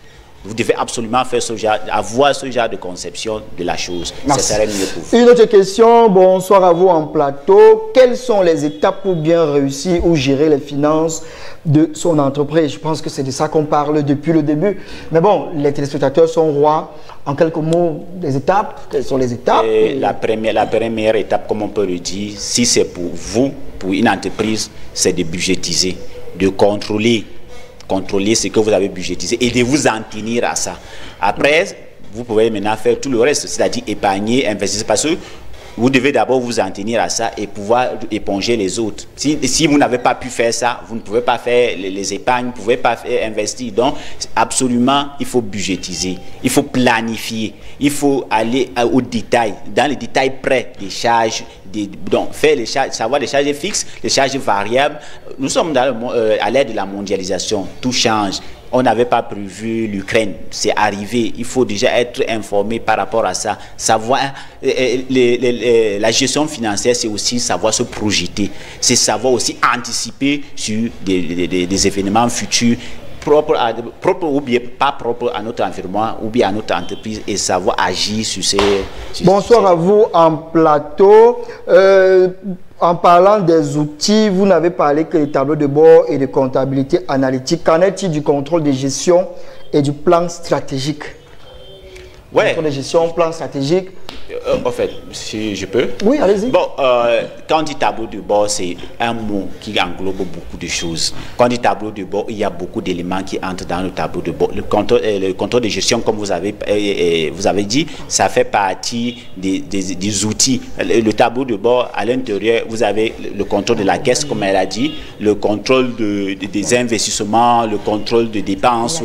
[SPEAKER 5] Vous devez absolument faire avoir ce genre de conception de la chose.
[SPEAKER 1] Merci.
[SPEAKER 5] Ça serait mieux pour vous.
[SPEAKER 1] Une autre question. Bonsoir à vous en plateau. Quelles sont les étapes pour bien réussir ou gérer les finances de son entreprise? Je pense que c'est de ça qu'on parle depuis le début. Mais bon, les téléspectateurs sont rois. En quelques mots, des étapes. Quelles sont les étapes?
[SPEAKER 5] La première étape, comme on peut le dire, si c'est pour vous, pour une entreprise, c'est de budgétiser, de contrôler ce que vous avez budgétisé et de vous en tenir à ça. Après, vous pouvez maintenant faire tout le reste, c'est-à-dire épargner, investir, parce que vous devez d'abord vous en tenir à ça et pouvoir éponger les autres. Si vous n'avez pas pu faire ça, vous ne pouvez pas faire les épargnes, vous ne pouvez pas investir. Donc, absolument, il faut budgétiser, il faut planifier, il faut aller au détail, dans les détails près des charges, donc faire les charges, savoir les charges fixes, les charges variables. Nous sommes à l'ère de la mondialisation, tout change. On n'avait pas prévu l'Ukraine, c'est arrivé. Il faut déjà être informé par rapport à ça. Savoir, la gestion financière, c'est aussi savoir se projeter. C'est savoir aussi anticiper sur des événements futurs propres ou bien pas propres à notre environnement ou bien à notre entreprise et savoir agir sur ces...
[SPEAKER 1] Bonsoir à vous en plateau. En parlant des outils, vous n'avez parlé que des tableaux de bord et de comptabilité analytique. Qu'en est-il du contrôle de gestion et du plan stratégique?
[SPEAKER 5] Ouais.
[SPEAKER 1] Contrôle de gestion, plan stratégique.
[SPEAKER 5] En fait, si je peux.
[SPEAKER 1] Oui, allez-y.
[SPEAKER 5] Bon, quand on dit tableau de bord, c'est un mot qui englobe beaucoup de choses. Quand on dit tableau de bord, il y a beaucoup d'éléments qui entrent dans le tableau de bord. Le contrôle de gestion, comme vous avez dit, ça fait partie des outils. Le tableau de bord, à l'intérieur, vous avez le contrôle de la caisse, comme elle a dit, le contrôle des investissements, le contrôle de dépenses.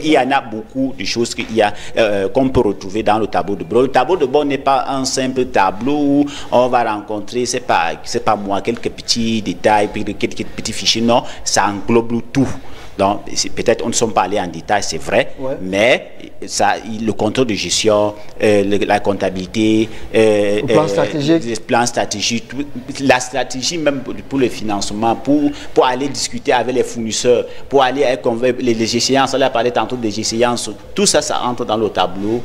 [SPEAKER 5] Il y en a beaucoup de choses qu'on peut retrouver dans le tableau de bord. Le tableau de bord n'est pas un simple tableau où on va rencontrer, c'est pas moi, quelques petits détails, quelques petits fichiers. Non, ça englobe tout. Donc, peut-être on ne sommes pas allés en détail, c'est vrai, ouais. Mais le contrôle de gestion, la comptabilité,
[SPEAKER 1] le plan stratégique,
[SPEAKER 5] les plans stratégiques, la stratégie même pour le financement, pour aller discuter avec les fournisseurs, pour aller les échéances, on a parlé tantôt des échéances, tout ça, ça entre dans le tableau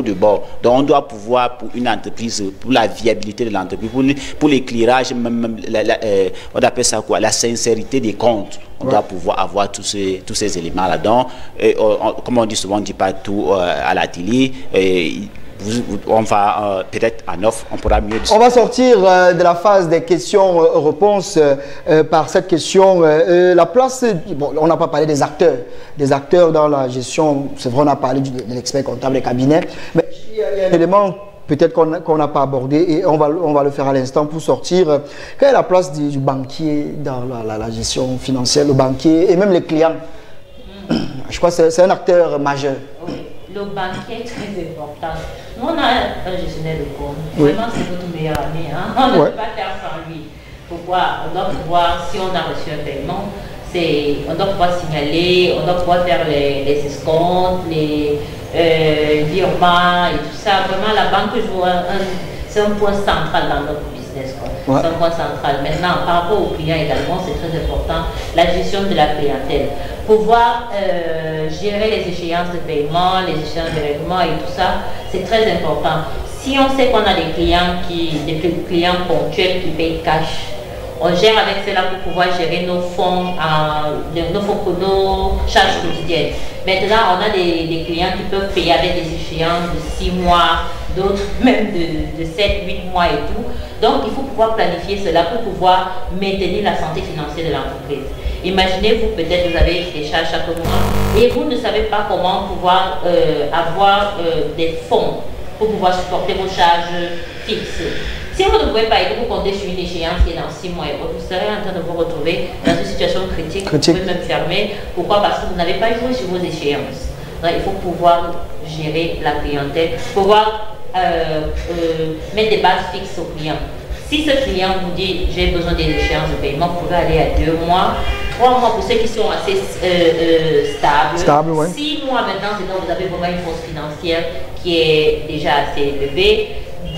[SPEAKER 5] de bord. Donc on doit pouvoir, pour une entreprise, pour la viabilité de l'entreprise, pour l'éclairage, on appelle ça quoi, la sincérité des comptes. On doit pouvoir avoir tous ces éléments-là. Donc, comme on dit souvent, on ne dit pas tout à la télé. On va peut-être en offre, on pourra mieux discuter.
[SPEAKER 1] On va sortir de la phase des questions-réponses par cette question. La place, bon, on n'a pas parlé des acteurs dans la gestion. C'est vrai, on a parlé de l'expert comptable des cabinets, mais il y a un élément peut-être qu'on n'a pas abordé et on va le faire à l'instant pour sortir. Quelle est la place du banquier dans la gestion financière, le banquier et même les clients? Je crois que c'est un acteur majeur.
[SPEAKER 4] Oui. Le banquier est très important. Nous, on a un gestionnaire de compte. Vraiment, c'est notre meilleur ami. Hein? On ne peut pas faire sans lui. Pourquoi? On doit pouvoir, si on a reçu un paiement, on doit pouvoir signaler, on doit pouvoir faire les escomptes, les virements et tout ça. Vraiment, la banque joue c'est un point central dans notre business. Ouais. C'est un point central. Maintenant, par rapport aux clients également, c'est très important, la gestion de la clientèle. Pouvoir gérer les échéances de paiement, les échéances de règlement et tout ça, c'est très important. Si on sait qu'on a des clients ponctuels qui payent cash, on gère avec cela pour pouvoir gérer nos fonds, nos charges quotidiennes. Maintenant, on a des clients qui peuvent payer avec des échéances de 6 mois, d'autres même de 7-8 mois et tout. Donc, il faut pouvoir planifier cela pour pouvoir maintenir la santé financière de l'entreprise. Imaginez-vous, peut-être vous avez des charges chaque mois et vous ne savez pas comment pouvoir avoir des fonds pour pouvoir supporter vos charges fixes. Si vous ne pouvez pas et que vous comptez sur une échéance qui est dans 6 mois, vous serez en train de vous retrouver dans une situation critique. Vous pouvez même fermer. Pourquoi? Parce que vous n'avez pas joué sur vos échéances. Donc, il faut pouvoir gérer la clientèle, pouvoir mettre des bases fixes aux clients. Si ce client vous dit j'ai besoin des échéances de paiement, vous pouvez aller à 2 mois, 3 mois pour ceux qui sont assez stables. Ouais. 6 mois maintenant, c'est donc vous avez vraiment une force financière qui est déjà assez élevée.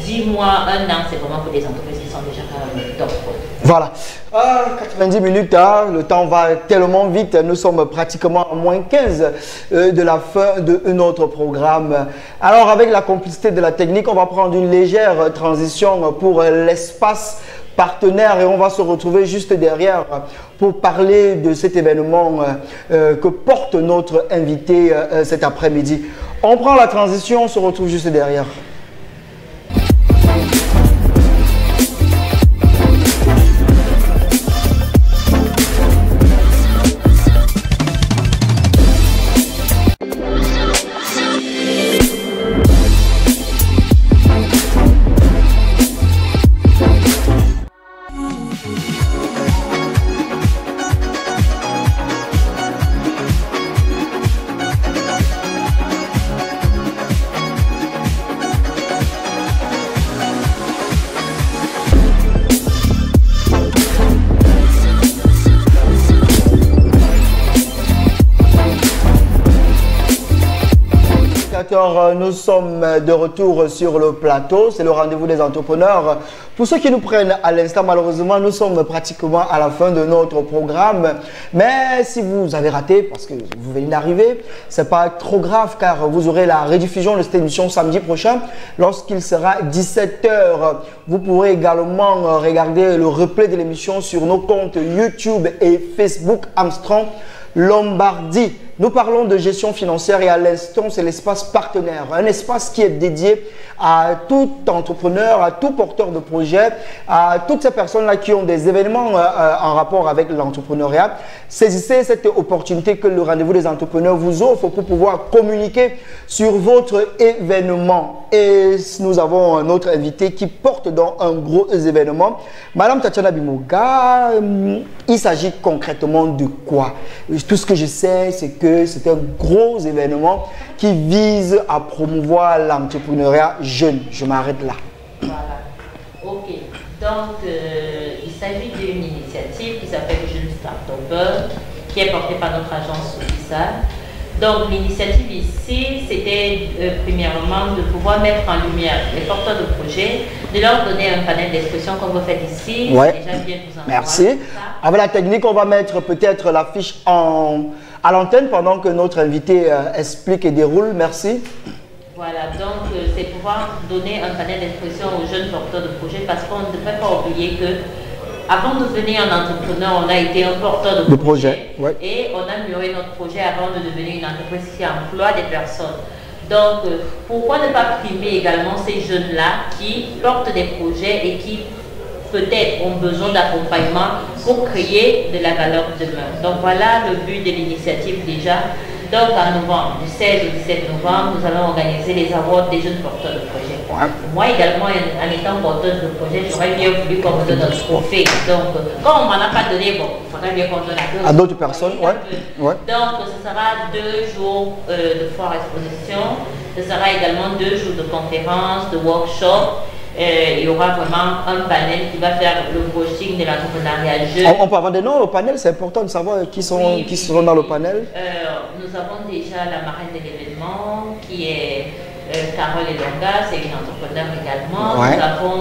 [SPEAKER 4] 10 mois, 1 an, c'est vraiment pour des entreprises qui sont déjà top.
[SPEAKER 1] Voilà. 90 minutes, hein, le temps va tellement vite. Nous sommes pratiquement à moins 15 de la fin de notre programme. Alors, avec la complicité de la technique, on va prendre une légère transition pour l'espace partenaire et on va se retrouver juste derrière pour parler de cet événement que porte notre invité cet après-midi. On prend la transition, on se retrouve juste derrière. Nous sommes de retour sur le plateau, c'est le rendez-vous des entrepreneurs. Pour ceux qui nous prennent à l'instant, malheureusement, nous sommes pratiquement à la fin de notre programme. Mais si vous avez raté, parce que vous venez d'arriver, ce n'est pas trop grave car vous aurez la rediffusion de cette émission samedi prochain lorsqu'il sera 17 h. Vous pourrez également regarder le replay de l'émission sur nos comptes YouTube et Facebook Armstrong Lombardie. Nous parlons de gestion financière et à l'instant, c'est l'espace partenaire. Un espace qui est dédié à tout entrepreneur, à tout porteur de projet, à toutes ces personnes-là qui ont des événements en rapport avec l'entrepreneuriat. Saisissez cette opportunité que le rendez-vous des entrepreneurs vous offre pour pouvoir communiquer sur votre événement. Et nous avons un autre invité qui porte dans un gros événement. Madame Tatiana Bimoga, il s'agit concrètement de quoi? Tout ce que je sais, c'est que c'est un gros événement qui vise à promouvoir l'entrepreneuriat jeune. Je m'arrête là.
[SPEAKER 4] Voilà. Ok. Donc, il s'agit d'une initiative qui s'appelle Jeune Start-Upper, qui est portée par notre agence Official. Donc, l'initiative ici, c'était premièrement de pouvoir mettre en lumière les porteurs de projets, de leur donner un panel d'expression comme vous faites ici.
[SPEAKER 1] Ouais.
[SPEAKER 4] Déjà bien vous en
[SPEAKER 1] merci. Avec la technique, on va mettre peut-être l'affiche à l'antenne pendant que notre invité explique et déroule. Merci.
[SPEAKER 4] Voilà, donc c'est pouvoir donner un panel d'expression aux jeunes porteurs de projets parce qu'on ne devrait pas oublier que avant de devenir un entrepreneur, on a été un porteur de projet. Ouais. Et on a mûri notre projet avant de devenir une entreprise qui emploie des personnes. Donc, pourquoi ne pas primer également ces jeunes-là qui portent des projets et qui peut-être ont besoin d'accompagnement pour créer de la valeur demain. Donc voilà le but de l'initiative déjà. Donc en novembre, du 16 au 17 novembre, nous allons organiser les awards des jeunes porteurs de projets. Ouais. Moi également, en étant porteuse de projet, j'aurais bien voulu qu'on me donne un trophée. Donc quand on ne m'en a pas donné, bon, il faudrait bien qu'on donne à
[SPEAKER 1] d'autres personnes. Ouais. Ouais.
[SPEAKER 4] Donc ce sera 2 jours de foire exposition. Ce sera également 2 jours de conférences, de workshops. Il y aura vraiment un panel qui va faire le coaching de l'entrepreneuriat jeune.
[SPEAKER 1] On peut avoir des noms au panel, c'est important de savoir qui sont dans le panel.
[SPEAKER 4] Nous avons déjà la marraine de l'événement qui est Carole Elonga, c'est une entrepreneur également. Ouais. Nous avons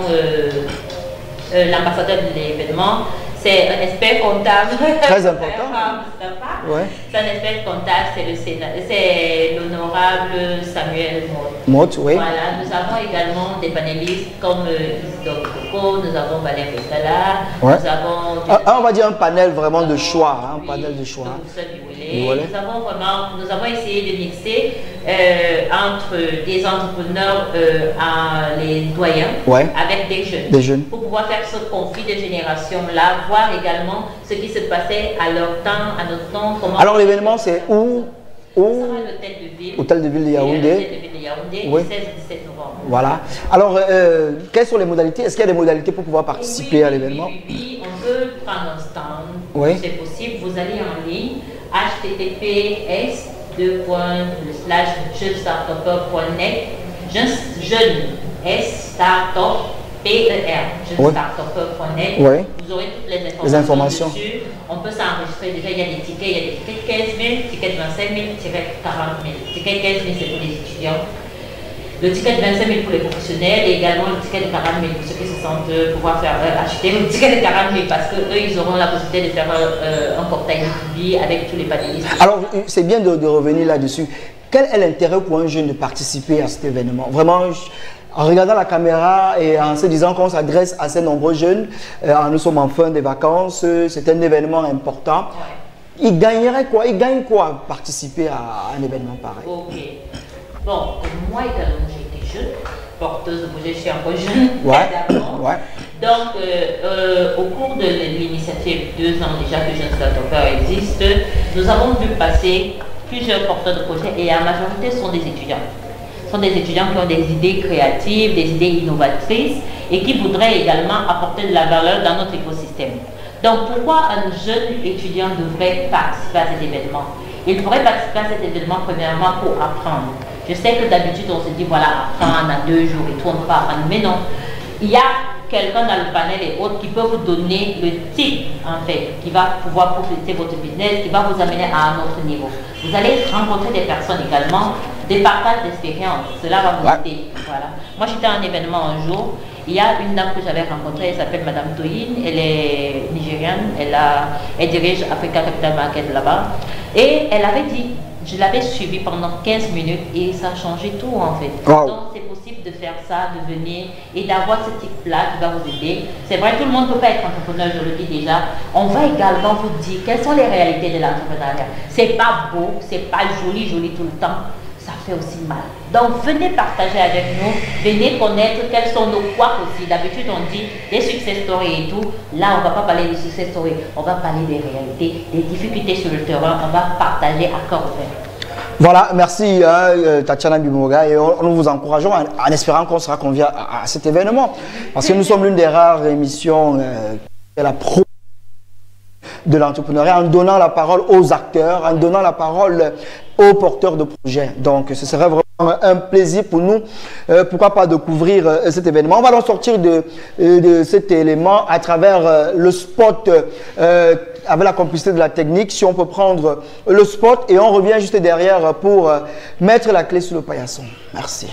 [SPEAKER 4] l'ambassadeur de l'événement, c'est un expert comptable.
[SPEAKER 1] Très important.
[SPEAKER 4] Ouais. C'est un expert comptable, c'est l'honorable Samuel
[SPEAKER 1] Mott. Oui.
[SPEAKER 4] Voilà, nous avons également des panélistes comme Isidore Coco, nous avons Valérie Bestala,
[SPEAKER 1] ouais.
[SPEAKER 4] Nous avons...
[SPEAKER 1] on va dire un panel vraiment de choix, hein, un panel de choix.
[SPEAKER 4] Nous avons essayé de mixer entre des entrepreneurs, les doyens, ouais. Avec des jeunes, pour pouvoir faire ce conflit de génération-là, voir également ce qui se passait à leur temps, à notre temps.
[SPEAKER 1] Alors l'événement c'est où?
[SPEAKER 4] Ça sera l'hôtel de ville.
[SPEAKER 1] Hôtel de ville de Yaoundé.
[SPEAKER 4] L'hôtel de ville de Yaoundé, oui. 16 et 17 novembre.
[SPEAKER 1] Voilà. Alors, quelles sont les modalités? Est-ce qu'il y a des modalités pour pouvoir participer à l'événement?
[SPEAKER 4] Oui, on peut prendre un stand.
[SPEAKER 1] Oui.
[SPEAKER 4] C'est possible. Vous allez en ligne, https://jeune-startupper.net, jeune startup jeune-startupper.net.
[SPEAKER 1] Oui.
[SPEAKER 4] Vous aurez toutes les informations dessus. On peut s'enregistrer. Déjà, il y a des tickets. Il y a des tickets 15 000, tickets 25 000, tickets 40 000. Tickets 15 000, c'est pour les étudiants. Le ticket de 25 000 pour les professionnels et également le ticket de 40 000 pour ceux qui se sentent pouvoir faire acheter le ticket de 40 000 parce qu'eux, ils auront la possibilité de faire un portail B2B avec tous les panélistes.
[SPEAKER 1] Alors, c'est bien de revenir là-dessus. Quel est l'intérêt pour un jeune de participer à cet événement? Vraiment, en regardant la caméra et en se disant qu'on s'adresse à ces nombreux jeunes, nous sommes en fin des vacances, c'est un événement important. Ouais. Il gagnerait quoi? Il gagne quoi à participer à un événement pareil?
[SPEAKER 4] Ok. Bon, moi également, j'ai été jeune, porteuse de projet, je suis encore jeune.
[SPEAKER 1] Ouais. Ouais.
[SPEAKER 4] Donc, au cours de l'initiative, 2 ans déjà que Jeune Start-upper existe, nous avons vu passer plusieurs porteurs de projets et la majorité sont des étudiants. Ce sont des étudiants qui ont des idées créatives, des idées innovatrices et qui voudraient également apporter de la valeur dans notre écosystème. Donc, pourquoi un jeune étudiant devrait participer à cet événement? Il pourrait participer à cet événement premièrement pour apprendre. Je sais que d'habitude, on se dit, voilà, apprendre en 2 jours et tout, on ne peut pas apprendre. Mais non, il y a quelqu'un dans le panel et autres qui peut vous donner le type, en fait, qui va pouvoir propulser votre business, qui va vous amener à un autre niveau. Vous allez rencontrer des personnes également, des partages d'expérience. Cela va vous aider. Voilà. Moi, j'étais à un événement un jour. Il y a une dame que j'avais rencontrée, elle s'appelle Madame Toyin, elle est nigériane, elle dirige Africa Capital Market là-bas. Et elle avait dit, je l'avais suivi pendant 15 minutes et ça a changé tout en fait. Wow. Donc c'est possible de faire ça, de venir et d'avoir ce type-là qui va vous aider. C'est vrai, tout le monde ne peut pas être entrepreneur, je le dis déjà. On va également vous dire quelles sont les réalités de l'entrepreneuriat. C'est pas beau, c'est pas joli tout le temps. Ça fait aussi mal. Donc, venez partager avec nous, venez connaître quels sont nos couacs aussi. D'habitude, on dit des success stories et tout. Là, on ne va pas parler des success stories, on va parler des réalités, des difficultés sur le terrain. On va partager à corps ouvert.
[SPEAKER 1] Voilà, merci Tatiana Bimoga et nous vous encourageons en espérant qu'on sera conviés à cet événement. Parce que nous sommes l'une des rares émissions de la pro de l'entrepreneuriat en donnant la parole aux acteurs, en donnant la parole aux porteurs de projets. Donc, ce serait vraiment un plaisir pour nous, pourquoi pas, de couvrir cet événement. On va donc sortir de cet élément à travers le spot avec la complicité de la technique. Si on peut prendre le spot et on revient juste derrière pour mettre la clé sur le paillasson. Merci.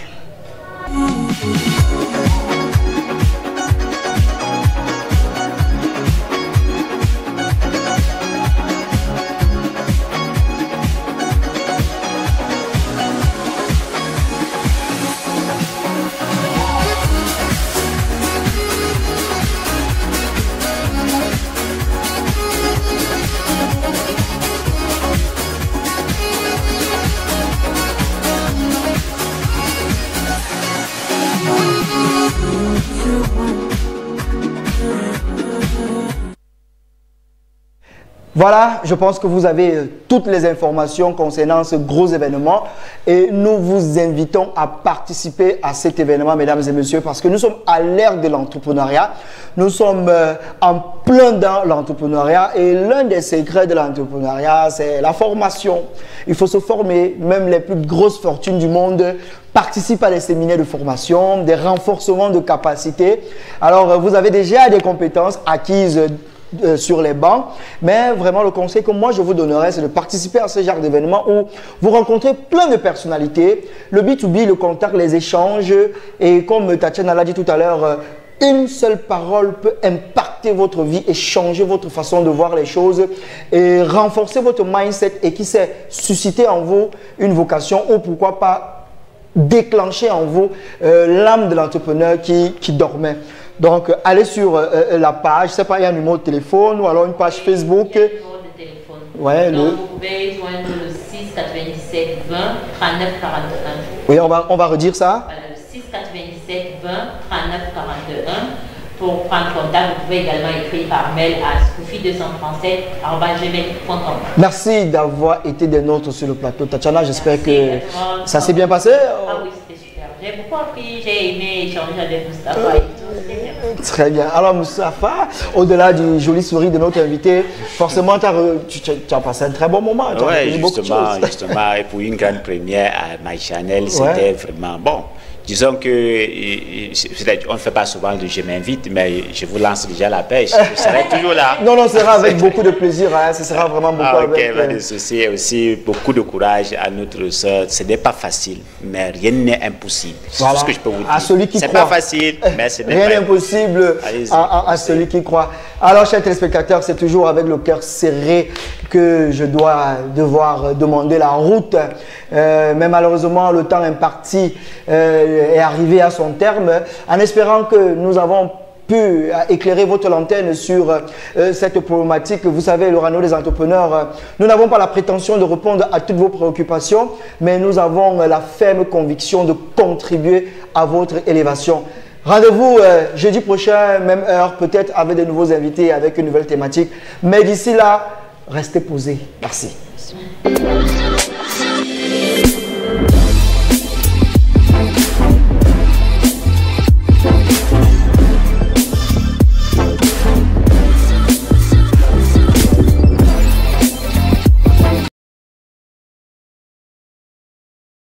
[SPEAKER 1] Voilà, je pense que vous avez toutes les informations concernant ce gros événement et nous vous invitons à participer à cet événement, mesdames et messieurs, parce que nous sommes à l'ère de l'entrepreneuriat. Nous sommes en plein dans l'entrepreneuriat et l'un des secrets de l'entrepreneuriat, c'est la formation. Il faut se former, même les plus grosses fortunes du monde participent à des séminaires de formation, des renforcements de capacités. Alors, vous avez déjà des compétences acquises sur les bancs, mais vraiment le conseil que moi je vous donnerais, c'est de participer à ce genre d'événement où vous rencontrez plein de personnalités, le B2B, le contact, les échanges, et comme Tatiana l'a dit tout à l'heure, une seule parole peut impacter votre vie et changer votre façon de voir les choses et renforcer votre mindset et qui sait susciter en vous une vocation ou pourquoi pas déclencher en vous l'âme de l'entrepreneur qui dormait. Donc, allez sur la page, je ne sais pas, il y a un numéro de téléphone ou alors une page Facebook.
[SPEAKER 4] Il y a un numéro de téléphone.
[SPEAKER 1] Ouais,
[SPEAKER 4] donc, vous pouvez joindre le 6 97 20 39 41.
[SPEAKER 1] Oui, on va redire ça.
[SPEAKER 4] Voilà, le 6 97 20 39 41. Pour prendre contact, vous pouvez également écrire par mail à scoufi237@gmail.com.
[SPEAKER 1] Merci d'avoir été des nôtres sur le plateau. Tatiana, j'espère que ça s'est bien passé.
[SPEAKER 4] Ah oui, c'était super. J'ai beaucoup appris, j'ai aimé échanger avec Moustapha et tout.
[SPEAKER 1] Très bien. Alors Moustapha, au-delà du joli sourire de notre invité, forcément tu as passé un très bon moment.
[SPEAKER 5] Oui, justement, et pour une grande première à My Channel, c'était vraiment bon. disons que on ne fait pas souvent le je m'invite, mais je vous lance déjà la pêche. Je serai toujours là.
[SPEAKER 1] Non, non, ce sera avec beaucoup de plaisir. Hein. Ce sera vraiment beaucoup avec...
[SPEAKER 5] Pas de souci. Aussi, beaucoup de courage à notre soeur. Ce n'est pas facile, mais rien n'est impossible. C'est tout ce que je peux vous dire.
[SPEAKER 1] À celui qui croit.
[SPEAKER 5] C'est pas facile, mais ce n'est
[SPEAKER 1] rien n'est impossible à celui qui croit. Alors, chers téléspectateurs, c'est toujours avec le cœur serré que je dois devoir demander la route. Mais malheureusement, le temps imparti est arrivé à son terme. En espérant que nous avons pu éclairer votre lanterne sur cette problématique. Vous savez, le Rano des entrepreneurs, nous n'avons pas la prétention de répondre à toutes vos préoccupations, mais nous avons la ferme conviction de contribuer à votre élévation. Rendez-vous jeudi prochain, même heure, peut-être avec de nouveaux invités, avec une nouvelle thématique. Mais d'ici là, restez posés. Merci.